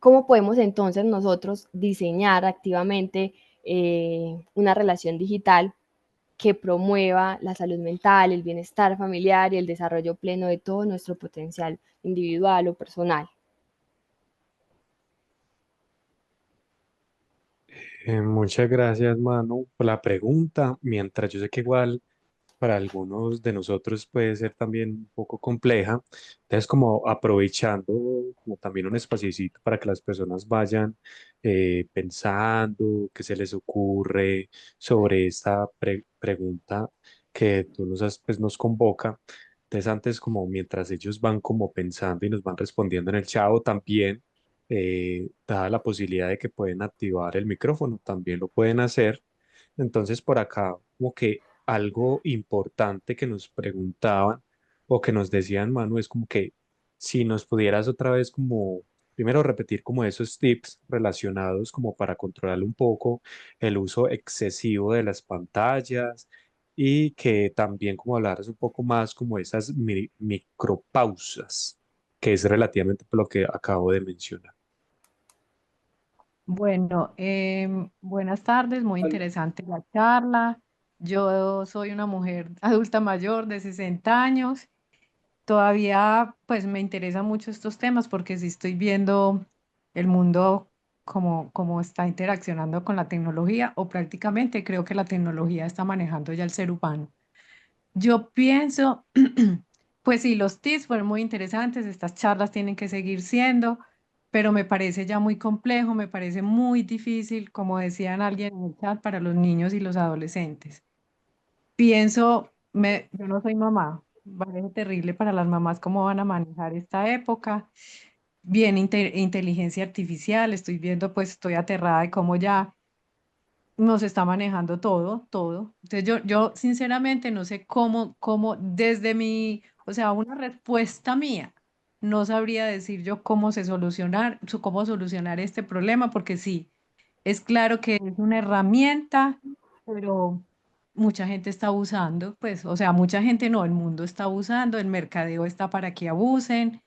cómo podemos entonces nosotros diseñar activamente una relación digital que promueva la salud mental, el bienestar familiar y el desarrollo pleno de todo nuestro potencial individual o personal? Muchas gracias, Manu, por la pregunta. Mientras yo sé que igual para algunos de nosotros puede ser también un poco compleja, entonces como aprovechando como también un espacito para que las personas vayan pensando qué se les ocurre sobre esta pregunta que tú pues, nos convoca. Entonces antes como mientras ellos van como pensando y nos van respondiendo en el chat o también dada la posibilidad de que pueden activar el micrófono, también lo pueden hacer. Entonces, por acá, como que algo importante que nos preguntaban o que nos decían, Manu, es como que si nos pudieras otra vez como, primero repetir como esos tips relacionados como para controlar un poco el uso excesivo de las pantallas y que también como hablaras un poco más como esas micropausas, que es relativamente por lo que acabo de mencionar. Bueno, buenas tardes, muy interesante la charla. Yo soy una mujer adulta mayor de 60 años. Todavía pues me interesan mucho estos temas porque sí estoy viendo el mundo como está interaccionando con la tecnología o prácticamente creo que la tecnología está manejando ya el ser humano. Yo pienso, pues sí, los tips fueron muy interesantes, estas charlas tienen que seguir siendo, pero me parece ya muy complejo, me parece muy difícil, como decían alguien en el chat, para los niños y los adolescentes. Pienso, yo no soy mamá, parece terrible para las mamás cómo van a manejar esta época. Bien, inteligencia artificial, estoy viendo, pues estoy aterrada de cómo ya nos está manejando todo, todo. Entonces yo sinceramente no sé cómo desde o sea, una respuesta mía, no sabría decir yo cómo solucionar este problema, porque sí, es claro que es una herramienta, pero mucha gente está abusando, pues, o sea, mucha gente no, el mundo está abusando, el mercadeo está para que abusen.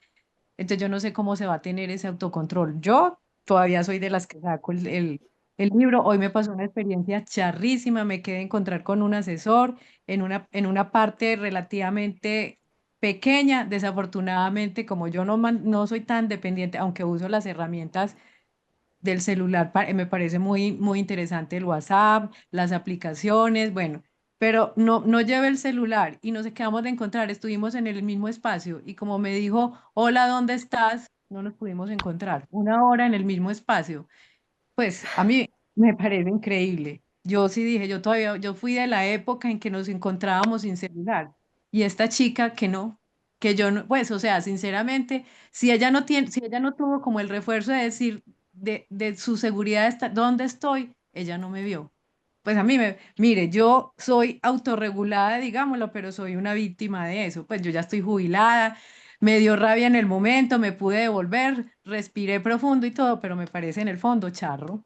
Entonces yo no sé cómo se va a tener ese autocontrol. Yo todavía soy de las que saco el libro. Hoy me pasó una experiencia charrísima, me quedé encontrar con un asesor en una parte relativamente pequeña. Desafortunadamente, como yo no soy tan dependiente, aunque uso las herramientas del celular, me parece muy interesante el WhatsApp, las aplicaciones, bueno, pero no llevé el celular y nos quedamos de encontrar, estuvimos en el mismo espacio y como me dijo, hola, ¿dónde estás? No nos pudimos encontrar, una hora en el mismo espacio. pues a mí me parece increíble. Yo sí dije, yo fui de la época en que nos encontrábamos sin celular y esta chica que no, que yo no, pues, o sea, sinceramente, si ella no tuvo como el refuerzo de decir de su seguridad, ¿dónde estoy? Ella no me vio. Pues a mire, yo soy autorregulada, digámoslo, pero soy una víctima de eso. Pues yo ya estoy jubilada, me dio rabia en el momento, me pude devolver, respiré profundo y todo, pero me parece en el fondo charro.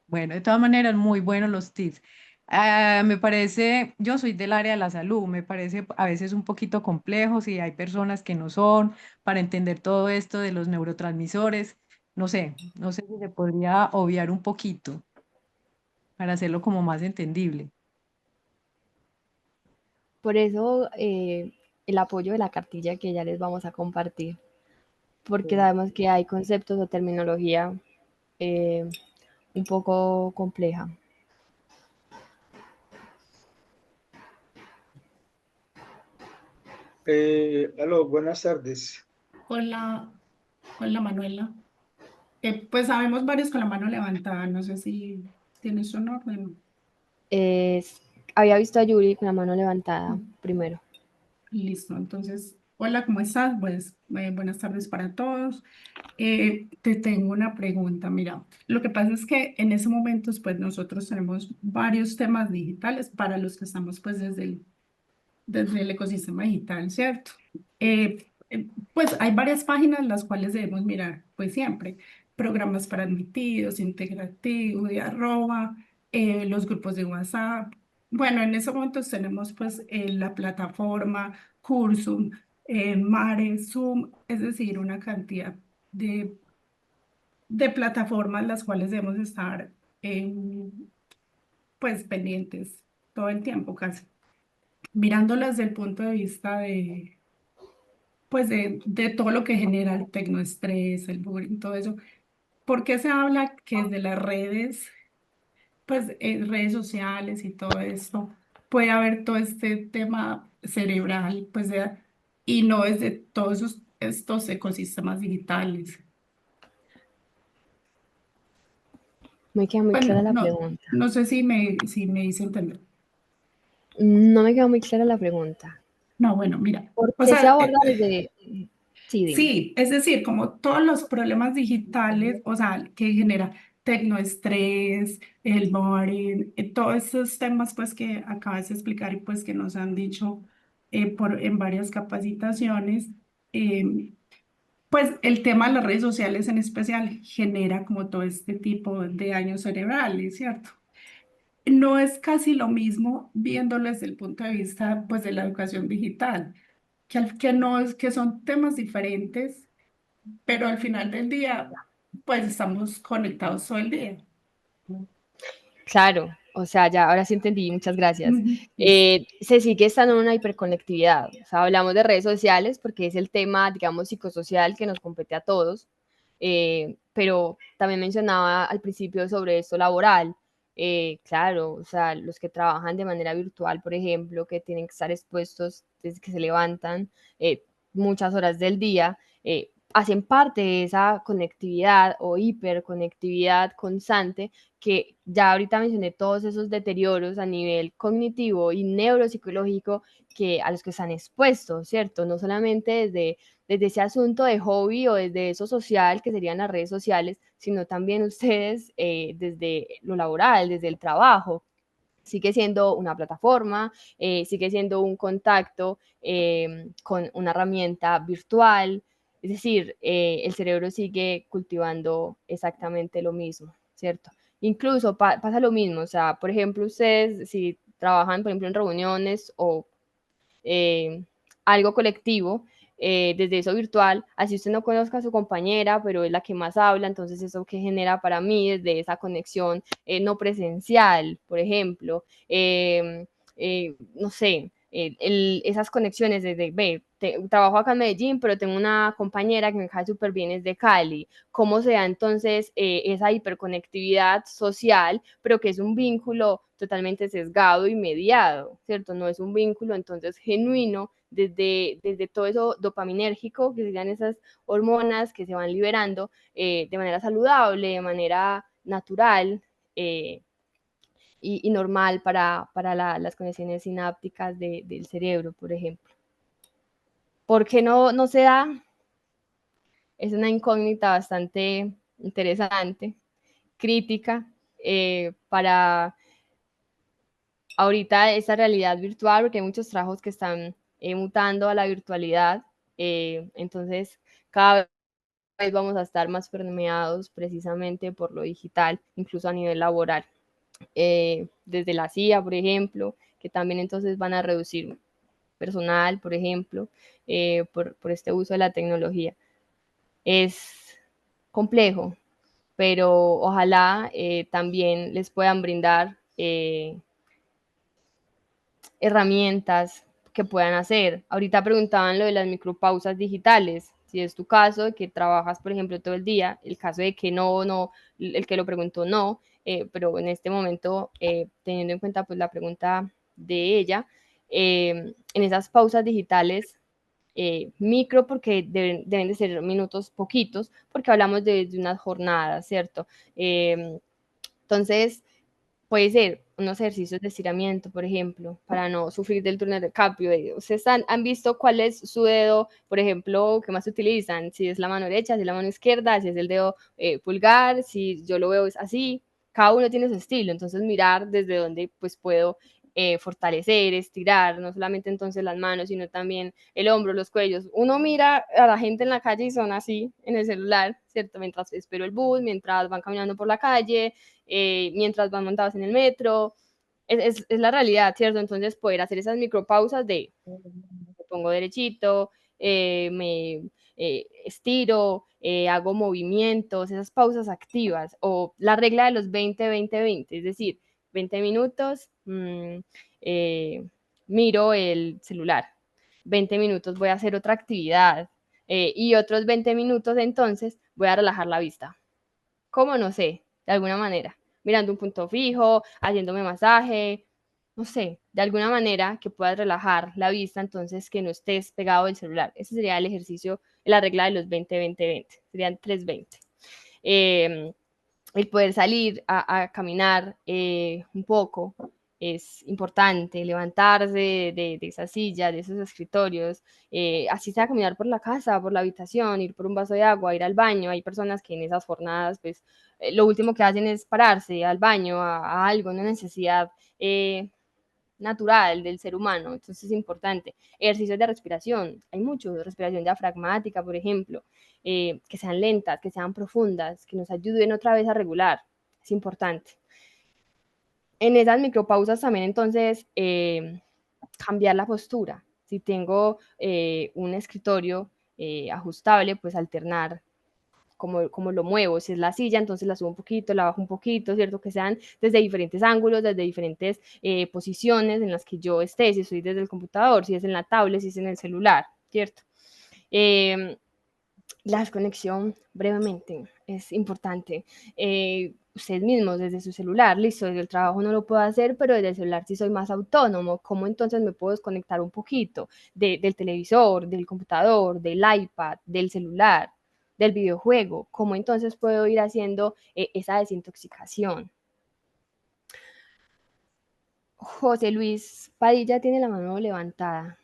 Bueno, de todas maneras, muy buenos los tips. Me parece, yo soy del área de la salud, me parece a veces un poquito complejo si hay personas que no son, para entender todo esto de los neurotransmisores. No sé si se podría obviar un poquito para hacerlo como más entendible. Por eso el apoyo de la cartilla que ya les vamos a compartir, porque sabemos que hay conceptos o terminología eh, un poco compleja. Aló, buenas tardes. Hola, hola Manuela. Pues sabemos varios con la mano levantada, no sé si tienes un orden. Es- Había visto a Yuri con la mano levantada primero. Listo, entonces, hola, ¿cómo estás? Pues buenas tardes para todos. Te tengo una pregunta, mira, lo que pasa es que en ese momento, pues nosotros tenemos varios temas digitales para los que estamos pues desde el ecosistema digital, ¿cierto? Pues hay varias páginas las cuales debemos mirar, pues siempre, programas para admitidos, integrativo, de arroba, los grupos de WhatsApp. Bueno, en ese momento tenemos pues la plataforma, Cursum, Mare, Zoom, es decir, una cantidad de, de plataformas las cuales debemos estar pues pendientes todo el tiempo casi mirándolas desde el punto de vista de, pues de todo lo que genera el tecnoestrés, el bullying, todo eso. ¿Por qué se habla que desde las redes, pues redes sociales y todo esto, puede haber todo este tema cerebral, pues y no desde todos estos ecosistemas digitales? Me queda muy clara Bueno, la no, pregunta. no sé si me hice entender. No me queda muy clara la pregunta. No, bueno, mira, ¿Por o qué se sea, aborda desde...? Sí, dime. sí, es decir, como todos los problemas digitales, o sea, que genera tecnoestrés, el bullying, todos esos temas pues que acabas de explicar y pues que nos han dicho en varias capacitaciones, eh, pues el tema de las redes sociales en especial genera como todo este tipo de daños cerebrales, ¿cierto? No es casi lo mismo viéndolo desde el punto de vista pues de la educación digital, que no es que son temas diferentes, pero al final del día, pues estamos conectados todo el día. Claro, o sea, ya ahora sí entendí, muchas gracias. Ujú, listo. Se sigue estando en una hiperconectividad. O sea, hablamos de redes sociales porque es el tema, digamos, psicosocial que nos compete a todos, pero también mencionaba al principio sobre esto laboral. Claro, o sea, los que trabajan de manera virtual, por ejemplo, que tienen que estar expuestos desde que se levantan muchas horas del día, hacen parte de esa conectividad o hiperconectividad constante que ya ahorita mencioné todos esos deterioros a nivel cognitivo y neuropsicológico que a los que están expuestos, ¿cierto? No solamente desde ese asunto de hobby o desde eso social que serían las redes sociales, sino también ustedes desde lo laboral, desde el trabajo. Sigue siendo una plataforma, sigue siendo un contacto con una herramienta virtual, es decir, el cerebro sigue cultivando exactamente lo mismo, ¿cierto? Incluso pasa lo mismo, o sea, por ejemplo, ustedes si trabajan, por ejemplo, en reuniones o eh, algo colectivo, desde eso virtual, así usted no conozca a su compañera, pero es la que más habla, entonces eso que genera para mí desde esa conexión no presencial, por ejemplo, no sé, esas conexiones desde, ve, trabajo acá en Medellín, pero tengo una compañera que me cae súper bien, es de Cali, cómo se da entonces esa hiperconectividad social, pero que es un vínculo totalmente sesgado y mediado, ¿cierto? No es un vínculo entonces genuino desde todo eso dopaminérgico, que serían esas hormonas que se van liberando de manera saludable, de manera natural y normal para las conexiones sinápticas del cerebro, por ejemplo. ¿Por qué no se da? Es una incógnita bastante interesante, crítica, para ahorita esa realidad virtual, porque hay muchos trabajos que están mutando a la virtualidad, entonces cada vez vamos a estar más permeados precisamente por lo digital, incluso a nivel laboral. Desde la CIA, por ejemplo, que también entonces van a reducir personal, por ejemplo, por este uso de la tecnología. Es complejo, pero ojalá también les puedan brindar herramientas que puedan hacer. Ahorita preguntaban lo de las micropausas digitales. Si es tu caso, que trabajas, por ejemplo, todo el día, el caso de que no, el que lo preguntó no, pero en este momento, teniendo en cuenta pues la pregunta de ella, en esas pausas digitales, micro porque deben de ser minutos poquitos, porque hablamos de unas jornadas, ¿cierto? Entonces, puede ser unos ejercicios de estiramiento, por ejemplo, para no sufrir del túnel de carpio. ¿Ustedes han visto cuál es su dedo, por ejemplo, que más utilizan? Si es la mano derecha, si es la mano izquierda, si es el dedo pulgar, si yo lo veo es así. Cada uno tiene su estilo, entonces mirar desde dónde pues puedo fortalecer, estirar, no solamente entonces las manos, sino también el hombro, los cuellos. Uno mira a la gente en la calle y son así en el celular, ¿cierto? Mientras espero el bus, mientras van caminando por la calle, mientras van montados en el metro. Es la realidad, ¿cierto? Entonces poder hacer esas micropausas de me pongo derechito, me estiro, hago movimientos, esas pausas activas, o la regla de los 20-20-20, es decir, 20 minutos miro el celular, 20 minutos voy a hacer otra actividad y otros 20 minutos entonces voy a relajar la vista. ¿Cómo? No sé, de alguna manera, mirando un punto fijo, haciéndome masaje, no sé, de alguna manera que puedas relajar la vista, entonces que no estés pegado del celular. Ese sería el ejercicio, la regla de los 20-20-20, serían 3-20. El poder salir a caminar un poco es importante, levantarse de esa silla, de esos escritorios, así sea caminar por la casa, por la habitación, ir por un vaso de agua, ir al baño. Hay personas que en esas jornadas, pues, lo último que hacen es pararse al baño, a algo, una necesidad natural del ser humano, entonces es importante. Ejercicios de respiración, hay muchos, respiración diafragmática, por ejemplo, que sean lentas, que sean profundas, que nos ayuden otra vez a regular, es importante. En esas micropausas también entonces cambiar la postura. Si tengo un escritorio ajustable, pues alternar como lo muevo. Si es la silla, entonces la subo un poquito, la bajo un poquito, ¿cierto? Que sean desde diferentes ángulos, desde diferentes posiciones en las que yo esté, si estoy desde el computador, si es en la tablet, si es en el celular, ¿cierto? La desconexión, brevemente, es importante. Ustedes mismos desde su celular, listo, desde el trabajo no lo puedo hacer, pero desde el celular sí soy más autónomo. ¿Cómo entonces me puedo desconectar un poquito del televisor, del computador, del iPad, del celular, del videojuego? ¿Cómo entonces puedo ir haciendo esa desintoxicación? José Luis Padilla tiene la mano levantada.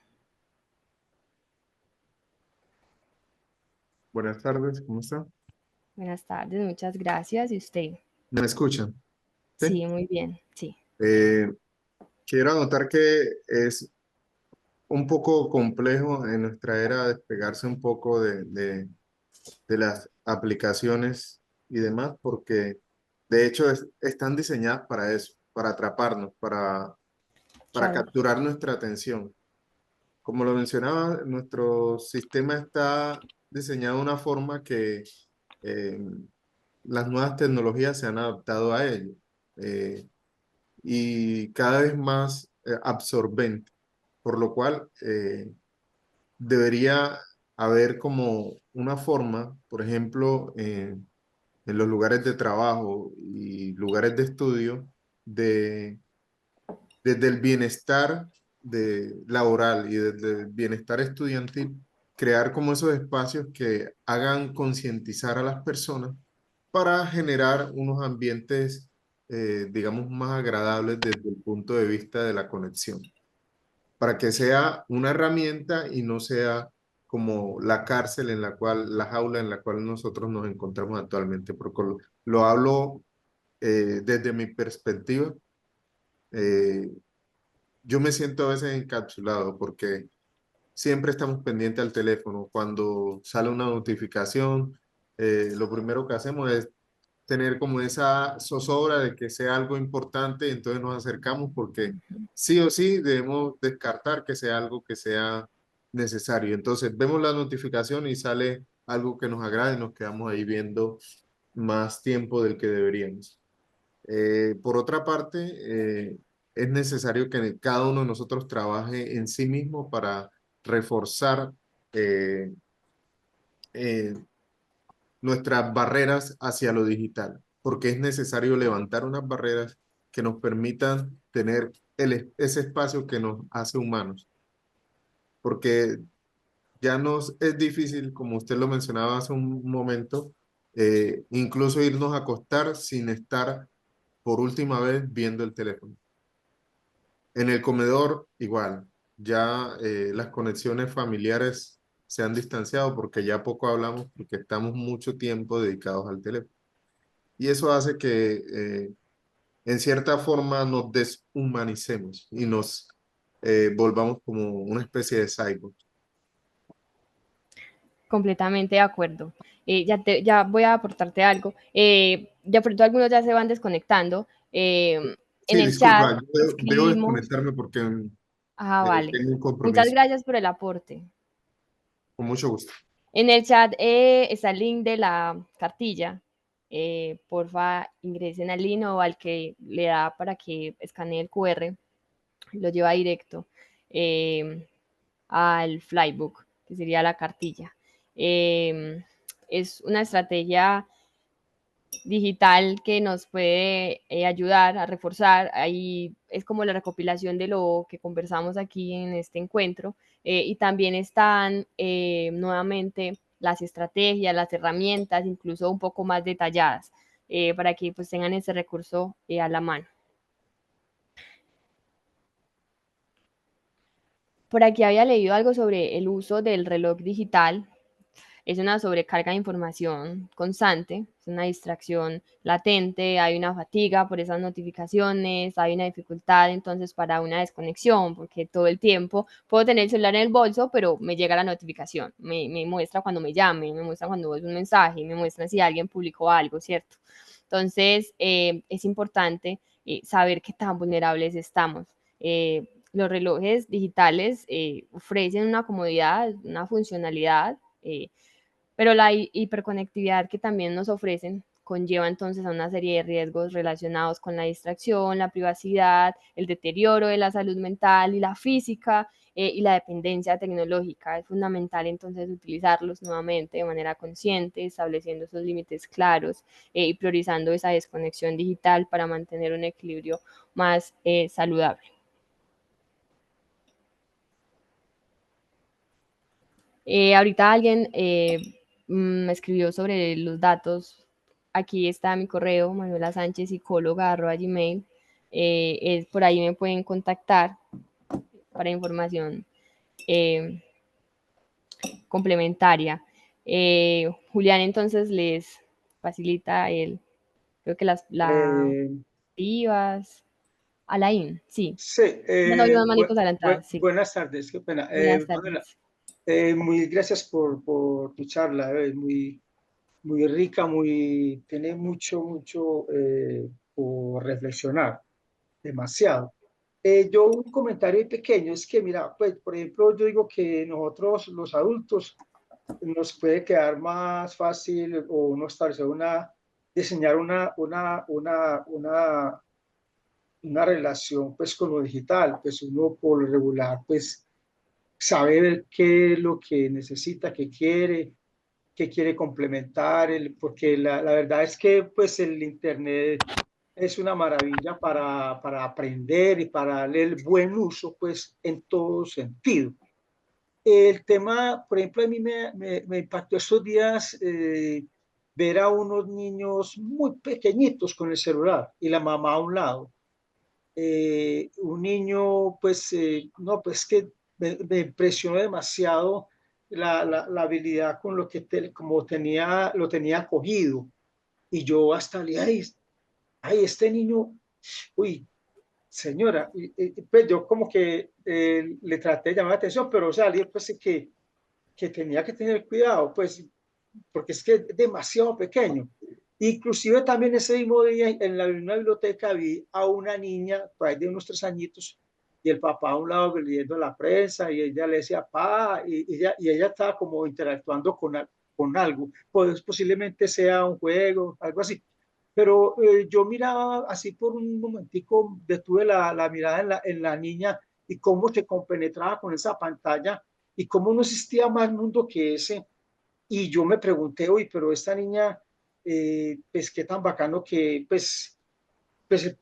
Buenas tardes, ¿cómo está? Buenas tardes, muchas gracias. ¿Y usted? ¿Me escuchan? Sí, muy bien, sí. Quiero anotar que es un poco complejo en nuestra era despegarse un poco de las aplicaciones y demás, porque de hecho están diseñadas para eso, para atraparnos, para Claro. capturar nuestra atención. Como lo mencionaba, nuestro sistema está diseñado de una forma que las nuevas tecnologías se han adaptado a ello y cada vez más absorbente, por lo cual debería haber como una forma, por ejemplo, en los lugares de trabajo y lugares de estudio, desde el bienestar laboral y desde el bienestar estudiantil, crear como esos espacios que hagan concientizar a las personas para generar unos ambientes, digamos, más agradables desde el punto de vista de la conexión, para que sea una herramienta y no sea como la cárcel en la cual, la jaula en la cual nosotros nos encontramos actualmente, porque lo hablo desde mi perspectiva. Yo me siento a veces encapsulado porque siempre estamos pendientes al teléfono. Cuando sale una notificación, lo primero que hacemos es tener como esa zozobra de que sea algo importante, y entonces nos acercamos porque sí o sí debemos descartar que sea algo que sea necesario. Entonces vemos la notificación y sale algo que nos agrade y nos quedamos ahí viendo más tiempo del que deberíamos. Por otra parte, es necesario que cada uno de nosotros trabaje en sí mismo para reforzar eh, eh, nuestras barreras hacia lo digital, porque es necesario levantar unas barreras que nos permitan tener ese espacio que nos hace humanos, porque ya nos es difícil, como usted lo mencionaba hace un momento, incluso irnos a acostar sin estar por última vez viendo el teléfono. En el comedor, igual, ya las conexiones familiares se han distanciado porque ya poco hablamos, porque estamos mucho tiempo dedicados al teléfono. Y eso hace que en cierta forma nos deshumanicemos y nos volvamos como una especie de cyborg. Completamente de acuerdo. Ya voy a aportarte algo. Ya pronto algunos ya se van desconectando. En Sí, el chat disculpa, yo debo escribimos. desconectarme porque Vale. tengo un Muchas compromiso. gracias por el aporte. Con mucho gusto. En el chat está el link de la cartilla. Porfa, ingresen al link o al que le da para que escanee el QR. Lo lleva directo al Flybook, que sería la cartilla. Es una estrategia digital que nos puede ayudar a reforzar. Ahí es como la recopilación de lo que conversamos aquí en este encuentro. Y también están nuevamente las estrategias, las herramientas, incluso un poco más detalladas, para que pues tengan ese recurso a la mano. Por aquí había leído algo sobre el uso del reloj digital. Es una sobrecarga de información constante, es una distracción latente, hay una fatiga por esas notificaciones, hay una dificultad entonces para una desconexión, porque todo el tiempo puedo tener el celular en el bolso, pero me llega la notificación, me muestra cuando me llamen, me muestra cuando es un mensaje, me muestra si alguien publicó algo, ¿cierto? Entonces, es importante saber qué tan vulnerables estamos. Los relojes digitales ofrecen una comodidad, una funcionalidad, pero la hiperconectividad que también nos ofrecen conlleva entonces a una serie de riesgos relacionados con la distracción, la privacidad, el deterioro de la salud mental y la física y la dependencia tecnológica. Es fundamental entonces utilizarlos nuevamente de manera consciente, estableciendo esos límites claros y priorizando esa desconexión digital para mantener un equilibrio más saludable. Ahorita alguien me escribió sobre los datos. Aquí está mi correo, Manuela Sánchez, psicóloga, @gmail. Por ahí me pueden contactar para información eh, complementaria. Julián entonces les facilita creo que las Eh, vivas. Alain, sí. sí, No, yo manitos adelantadas, sí. buenas tardes, qué pena. Buenas Manuela, tardes. muy gracias por tu charla, muy, muy rica, tiene mucho por reflexionar, demasiado. Yo un comentario pequeño es que, mira, pues, por ejemplo, yo digo que nosotros los adultos nos puede quedar más fácil o uno establecer diseñar una relación pues con lo digital, pues uno por lo regular pues sabe ver qué es lo que necesita, qué quiere complementar, porque la verdad es que pues el internet es una maravilla para aprender y para darle el buen uso pues en todo sentido. El tema, por ejemplo, a mí me impactó estos días ver a unos niños muy pequeñitos con el celular y la mamá a un lado. Un niño, pues, no, pues que me impresionó demasiado la habilidad con lo que como lo tenía cogido. Y yo hasta le dije, ay, este niño, uy, señora, pues yo como que le traté de llamar la atención, pero salí pues que tenía que tener cuidado, pues, porque es que es demasiado pequeño. Inclusive también ese mismo día en la misma biblioteca vi a una niña, por ahí de unos 3 añitos, y el papá a un lado leyendo la prensa, y ella le decía, pa, y ella estaba como interactuando con algo, pues posiblemente sea un juego, algo así. Pero yo miraba así por un momentico, detuve la mirada en la niña y cómo se compenetraba con esa pantalla y cómo no existía más mundo que ese. Y yo me pregunté, uy, pero esta niña, pues qué tan bacano que, pues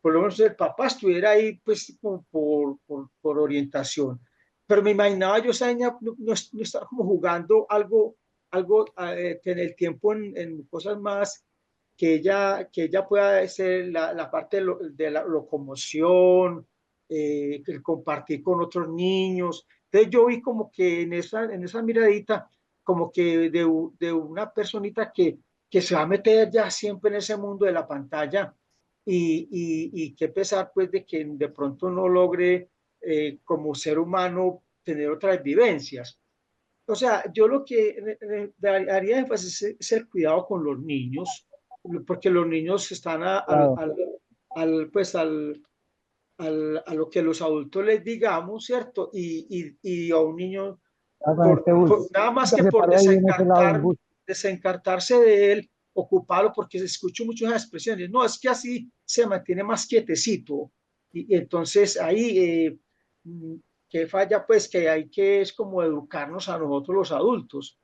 por lo menos el papá estuviera ahí, pues como por orientación. Pero me imaginaba yo esa niña no estaba como jugando algo que en el tiempo en cosas más que ella pueda hacer la parte de la locomoción, el compartir con otros niños. Entonces yo vi como que en esa miradita, como que de una personita que se va a meter ya siempre en ese mundo de la pantalla y qué pesar pues de que de pronto no logre como ser humano tener otras vivencias. O sea, yo lo que haría énfasis es el cuidado con los niños, porque los niños están Claro, pues a lo que los adultos les digamos, ¿cierto? Y a un niño, con este bus. nada más Ya que se por paró ahí en ese lado un bus. desencartarse de él, ocuparlo, porque escucho muchas expresiones, no, es que así se mantiene más quietecito. Y entonces ahí, mm, que falla, pues que hay que es como educarnos a nosotros los adultos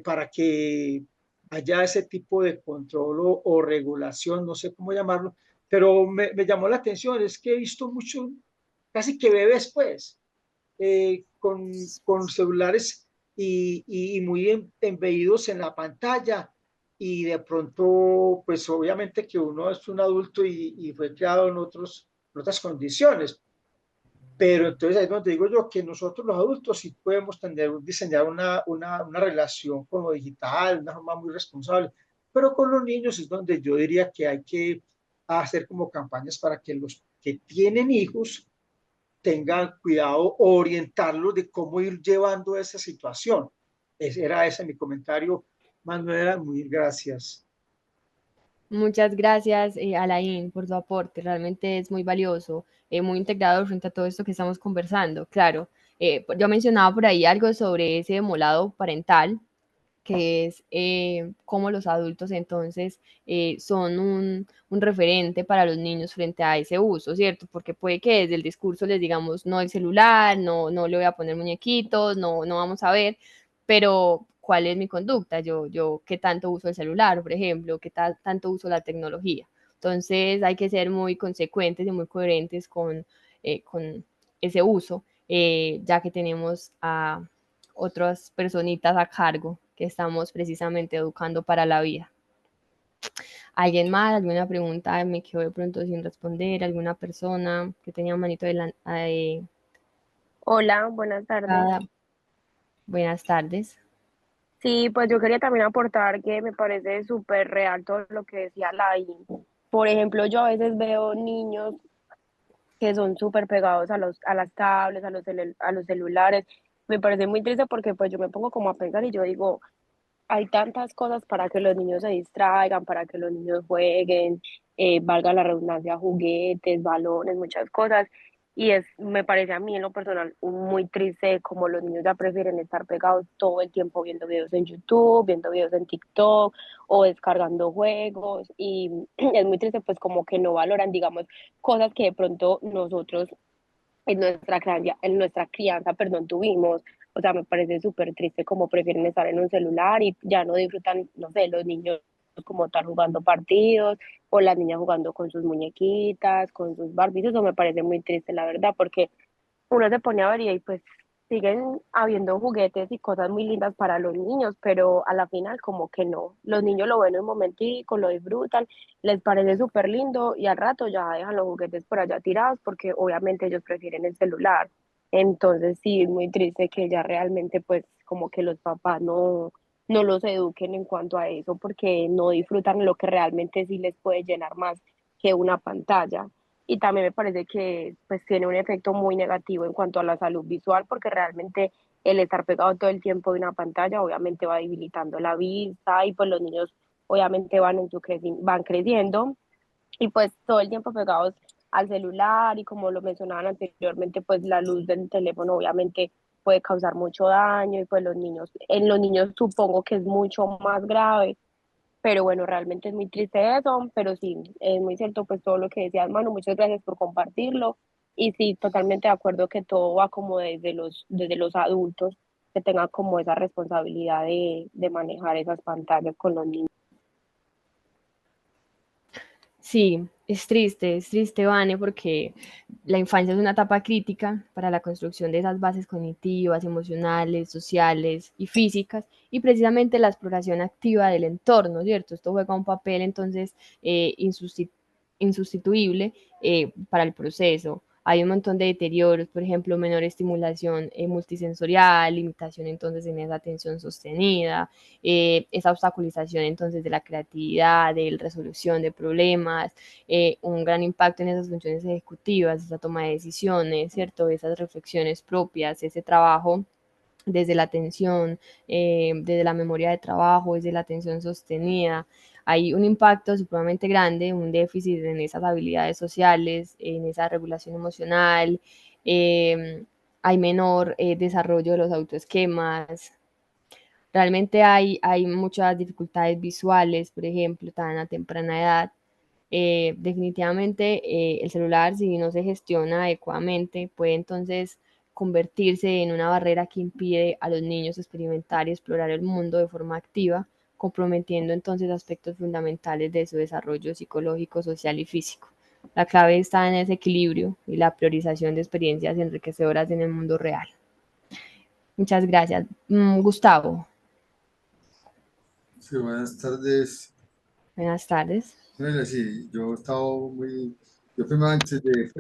para que haya ese tipo de control o regulación, no sé cómo llamarlo, pero me llamó la atención, es que he visto mucho, casi que bebés, pues, con celulares y muy embebidos en la pantalla y de pronto, pues obviamente que uno es un adulto y fue criado en otras condiciones, pero entonces ahí es donde digo yo que nosotros los adultos sí podemos diseñar una relación con lo digital, de una forma muy responsable, pero con los niños es donde yo diría que hay que hacer como campañas para que los que tienen hijos tengan cuidado o orientarlos de cómo ir llevando esa situación. Era ese mi comentario, Manuela, muy gracias. Muchas gracias, Alain, por tu aporte. Realmente es muy valioso, muy integrado frente a todo esto que estamos conversando. Claro, yo mencionaba por ahí algo sobre ese demolado parental, que es cómo los adultos entonces son un referente para los niños frente a ese uso, ¿cierto? Porque puede que desde el discurso les digamos no el celular, no le voy a poner muñequitos, no vamos a ver, pero ¿cuál es mi conducta? Yo ¿qué tanto uso el celular, por ejemplo? ¿Qué tanto uso la tecnología? Entonces hay que ser muy consecuentes y muy coherentes con ese uso, ya que tenemos a otras personitas a cargo que estamos precisamente educando para la vida. ¿Alguien más? ¿Alguna pregunta me quedó de pronto sin responder? ¿Alguna persona que tenía manito Hola, buenas tardes. Buenas tardes. Sí, pues yo quería también aportar que me parece súper real todo lo que decía Lai. Por ejemplo, yo a veces veo niños que son súper pegados a las tablets, a los celulares. Me parece muy triste porque pues yo me pongo como a pensar y yo digo, hay tantas cosas para que los niños se distraigan, para que los niños jueguen, valga la redundancia, juguetes, balones, muchas cosas. Y me parece a mí en lo personal muy triste como los niños ya prefieren estar pegados todo el tiempo viendo videos en YouTube, viendo videos en TikTok o descargando juegos. Y es muy triste pues como que no valoran, digamos, cosas que de pronto nosotros en nuestra crianza, perdón, tuvimos. O sea, me parece súper triste como prefieren estar en un celular y ya no disfrutan, no sé, los niños como tal jugando partidos o las niñas jugando con sus muñequitas, con sus Barbies. Eso me parece muy triste, la verdad, porque uno se pone a ver y pues siguen habiendo juguetes y cosas muy lindas para los niños, pero a la final como que no. Los niños lo ven un momentico, lo disfrutan, les parece súper lindo y al rato ya dejan los juguetes por allá tirados porque obviamente ellos prefieren el celular. Entonces sí, es muy triste que ya realmente pues como que los papás no los eduquen en cuanto a eso porque no disfrutan lo que realmente sí les puede llenar más que una pantalla. Y también me parece que pues tiene un efecto muy negativo en cuanto a la salud visual porque realmente el estar pegado todo el tiempo de una pantalla obviamente va debilitando la vista y pues los niños obviamente van creciendo y pues todo el tiempo pegados al celular y como lo mencionaban anteriormente, pues la luz del teléfono obviamente puede causar mucho daño y pues en los niños supongo que es mucho más grave, pero bueno, realmente es muy triste eso, pero sí, es muy cierto pues todo lo que decías, Manu, muchas gracias por compartirlo. Y sí, totalmente de acuerdo que todo va como desde los adultos que tengan como esa responsabilidad de manejar esas pantallas con los niños. Sí, es triste, Vane, porque la infancia es una etapa crítica para la construcción de esas bases cognitivas, emocionales, sociales y físicas, y precisamente la exploración activa del entorno, ¿cierto? Esto juega un papel entonces insustituible para el proceso. Hay un montón de deterioros, por ejemplo, menor estimulación multisensorial, limitación entonces en esa atención sostenida, esa obstaculización entonces de la creatividad, de la resolución de problemas, un gran impacto en esas funciones ejecutivas, esa toma de decisiones, ¿cierto? Esas reflexiones propias, ese trabajo desde la atención, desde la memoria de trabajo, desde la atención sostenida. Hay un impacto supremamente grande, un déficit en esas habilidades sociales, en esa regulación emocional, hay menor desarrollo de los autoesquemas. Realmente hay muchas dificultades visuales, por ejemplo, tan a temprana edad. Definitivamente el celular, si no se gestiona adecuadamente, puede entonces convertirse en una barrera que impide a los niños experimentar y explorar el mundo de forma activa, comprometiendo entonces aspectos fundamentales de su desarrollo psicológico, social y físico. La clave está en ese equilibrio y la priorización de experiencias enriquecedoras en el mundo real. Muchas gracias. Gustavo, Sí, buenas tardes. buenas tardes. Bueno, sí, yo he estado yo primero antes de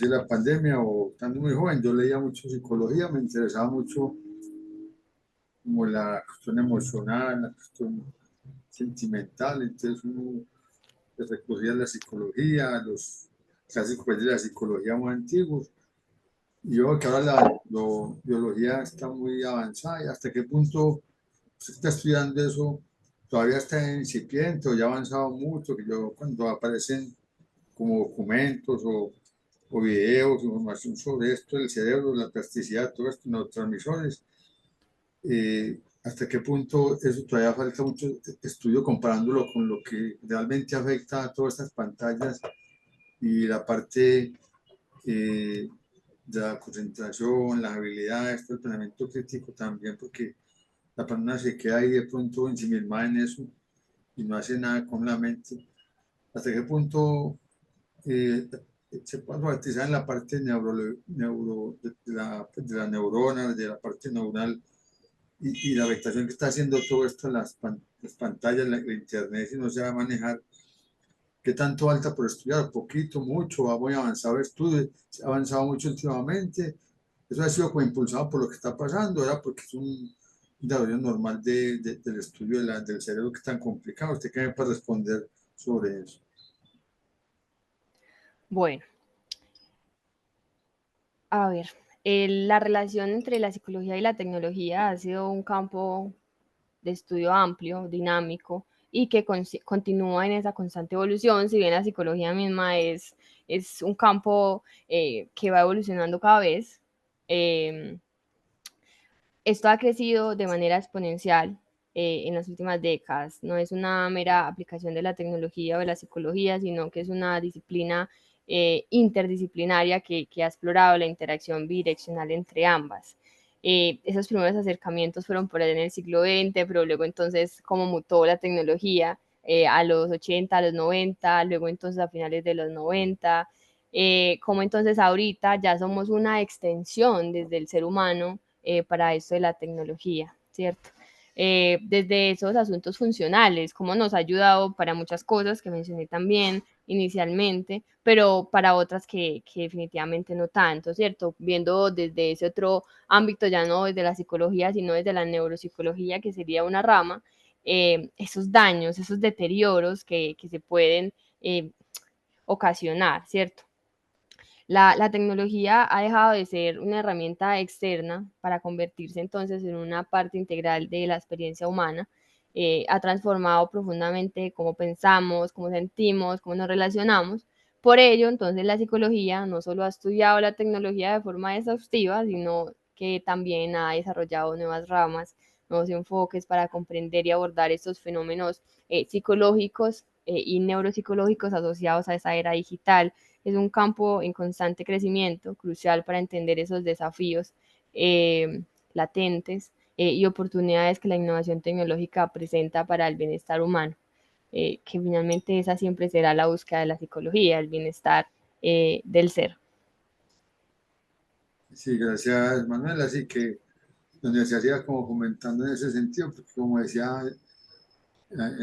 la pandemia o estando muy joven, yo leía mucho psicología, me interesaba mucho como la cuestión emocional, la cuestión sentimental, entonces uno recurría a la psicología, a los clásicos pues, de la psicología muy antiguos, y yo creo que ahora la biología está muy avanzada y hasta qué punto se está estudiando eso, todavía está incipiente o ya ha avanzado mucho, que yo cuando aparecen como documentos o videos, información sobre esto, el cerebro, la plasticidad, todo esto, neurotransmisores, hasta qué punto eso todavía falta mucho estudio comparándolo con lo que realmente afecta a todas estas pantallas y la parte de la concentración, las habilidades, el planeamiento crítico también, porque la persona se queda ahí de pronto ensimismada en eso y no hace nada con la mente. ¿Hasta qué punto se puede enfatizar en la parte de la neurona, de la parte neuronal y la afectación que está haciendo todo esto en las pantallas, la internet, si no se va a manejar? ¿Qué tanto falta por estudiar? Poquito, mucho, va muy avanzado el estudio, se ha avanzado mucho últimamente. Eso ha sido como impulsado por lo que está pasando, ¿verdad? Porque es un desarrollo normal del estudio del cerebro que es tan complicado. ¿Usted qué me puede responder sobre eso? Bueno, a ver, la relación entre la psicología y la tecnología ha sido un campo de estudio amplio, dinámico y que continúa en esa constante evolución, si bien la psicología misma es un campo que va evolucionando cada vez. Eh, Esto ha crecido de manera exponencial en las últimas décadas. No es una mera aplicación de la tecnología o de la psicología, sino que es una disciplina interdisciplinaria que ha explorado la interacción bidireccional entre ambas. Esos primeros acercamientos fueron por ahí en el siglo XX, pero luego entonces cómo mutó la tecnología a los 80, a los 90, luego entonces a finales de los 90, como entonces ahorita ya somos una extensión desde el ser humano para esto de la tecnología, ¿cierto? Desde esos asuntos funcionales, cómo nos ha ayudado para muchas cosas que mencioné también inicialmente, pero para otras que definitivamente no tanto, ¿cierto? Viendo desde ese otro ámbito, ya no desde la psicología, sino desde la neuropsicología, que sería una rama, esos daños, esos deterioros que se pueden ocasionar, ¿cierto? La tecnología ha dejado de ser una herramienta externa para convertirse entonces en una parte integral de la experiencia humana. Ha transformado profundamente cómo pensamos, cómo sentimos, cómo nos relacionamos. Por ello, entonces, la psicología no solo ha estudiado la tecnología de forma exhaustiva, sino que también ha desarrollado nuevas ramas, nuevos enfoques para comprender y abordar estos fenómenos psicológicos y neuropsicológicos asociados a esa era digital. Es un campo en constante crecimiento, crucial para entender esos desafíos latentes y oportunidades que la innovación tecnológica presenta para el bienestar humano, que finalmente esa siempre será la búsqueda de la psicología, el bienestar del ser. Sí, gracias Manuel. Así que donde se hacía como comentando en ese sentido, porque como decía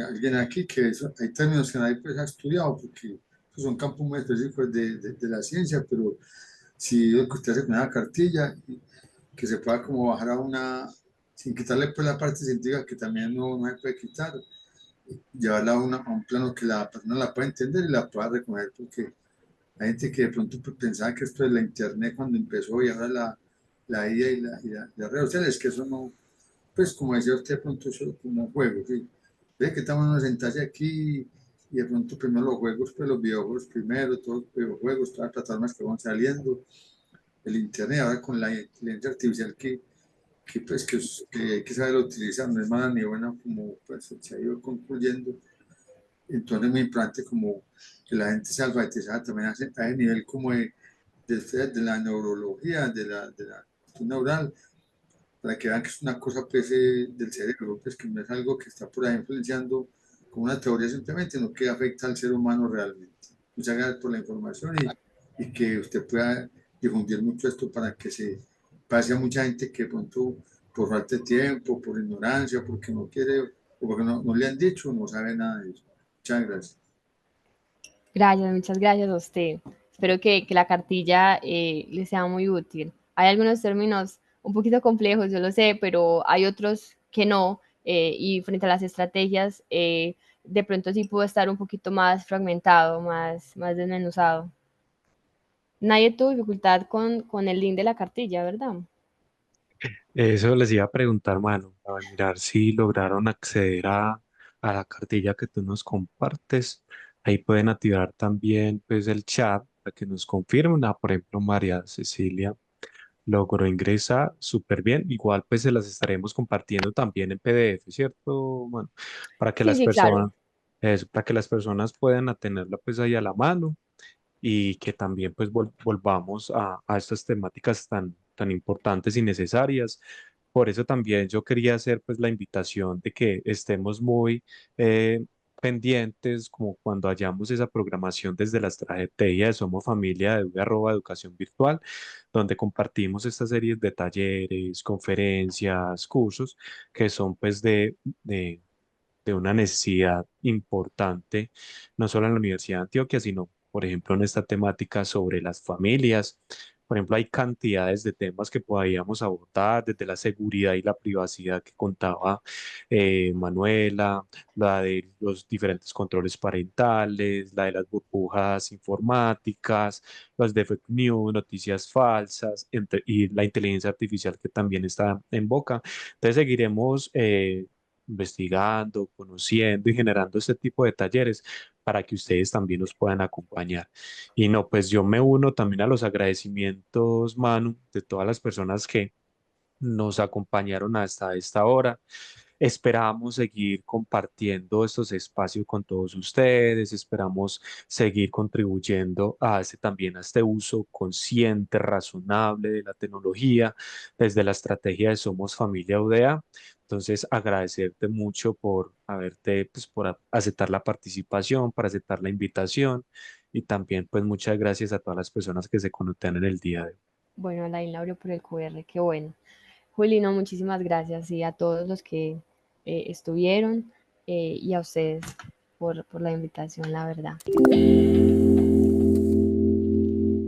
alguien aquí, que hay términos que nadie pues, ha estudiado, porque son campos muy específicos de la ciencia, pero si lo que usted hace con una cartilla, que se pueda como bajar a una, sin quitarle pues la parte científica que también no se puede quitar, llevarla a un plano que la persona la pueda entender y la pueda recoger, porque hay gente que de pronto pues, pensaba que esto de la internet cuando empezó y ahora la IA las redes sociales, que eso no, pues como decía usted, de pronto eso es como un juego, ¿sí? Ve que estamos sentados aquí y de pronto primero los juegos, pues los videojuegos primero, todos los videojuegos, todas las plataformas que van saliendo, el internet, ahora con la inteligencia artificial pues, que hay que saber utilizar, no es mala ni buena como pues, se ha ido concluyendo. Entonces es muy importante como que la gente sea alfabetizada también a ese nivel como de la neurología, de la cuestión neural, para que vean que es una cosa pues, del cerebro, pues que no es algo que está por ahí influenciando como una teoría simplemente, sino que afecta al ser humano realmente. Muchas gracias por la información y que usted pueda difundir mucho esto para que se pase a mucha gente que de pronto por falta de tiempo, por ignorancia, porque no quiere o porque no le han dicho, no sabe nada de eso. Muchas gracias. Gracias, muchas gracias a usted. Espero que la cartilla le sea muy útil. Hay algunos términos un poquito complejos, yo lo sé, pero hay otros que no. Y frente a las estrategias, de pronto sí pudo estar un poquito más fragmentado, más desmenuzado. Nadie tuvo dificultad con el link de la cartilla, ¿verdad? Eso les iba a preguntar, mano, para mirar si lograron acceder a la cartilla que tú nos compartes. Ahí pueden activar también pues el chat para que nos confirmen. Por ejemplo, María Cecilia logró ingresar súper bien. Igual pues se las estaremos compartiendo también en PDF, ¿cierto, mano? Para que Sí, las sí, claro. personas, para que las personas puedan tenerla pues ahí a la mano y que también pues volvamos a estas temáticas tan importantes y necesarias. Por eso también yo quería hacer pues la invitación de que estemos muy pendientes como cuando hayamos esa programación desde la estrategia de Somos Familia de @educación virtual, donde compartimos estas series de talleres, conferencias, cursos que son pues de una necesidad importante, no solo en la Universidad de Antioquia, sino, por ejemplo, en esta temática sobre las familias. Por ejemplo, hay cantidades de temas que podríamos abordar, desde la seguridad y la privacidad que contaba Manuela, la de los diferentes controles parentales, la de las burbujas informáticas, los de fake news, noticias falsas, y la inteligencia artificial que también está en boca. Entonces seguiremos investigando, conociendo y generando este tipo de talleres para que ustedes también nos puedan acompañar. Y no, pues yo me uno también a los agradecimientos, Manu, de todas las personas que nos acompañaron hasta esta hora. Esperamos seguir compartiendo estos espacios con todos ustedes, esperamos seguir contribuyendo también a este uso consciente, razonable de la tecnología desde la estrategia de Somos Familia UDA. Entonces, agradecerte mucho por haberte, pues, por aceptar la participación, por aceptar la invitación y también pues muchas gracias a todas las personas que se conectan en el día de hoy. Bueno, Alain la abrió por el QR, qué bueno. Julino, muchísimas gracias y a todos los que estuvieron y a ustedes por la invitación, la verdad.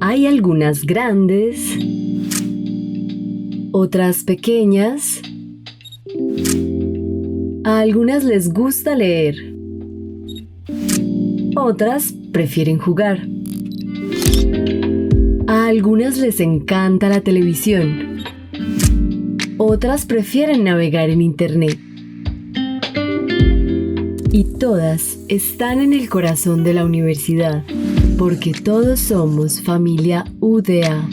Hay algunas grandes, otras pequeñas. A algunas les gusta leer, otras prefieren jugar. A algunas les encanta la televisión, otras prefieren navegar en internet. Y todas están en el corazón de la universidad, porque todos somos familia UDA.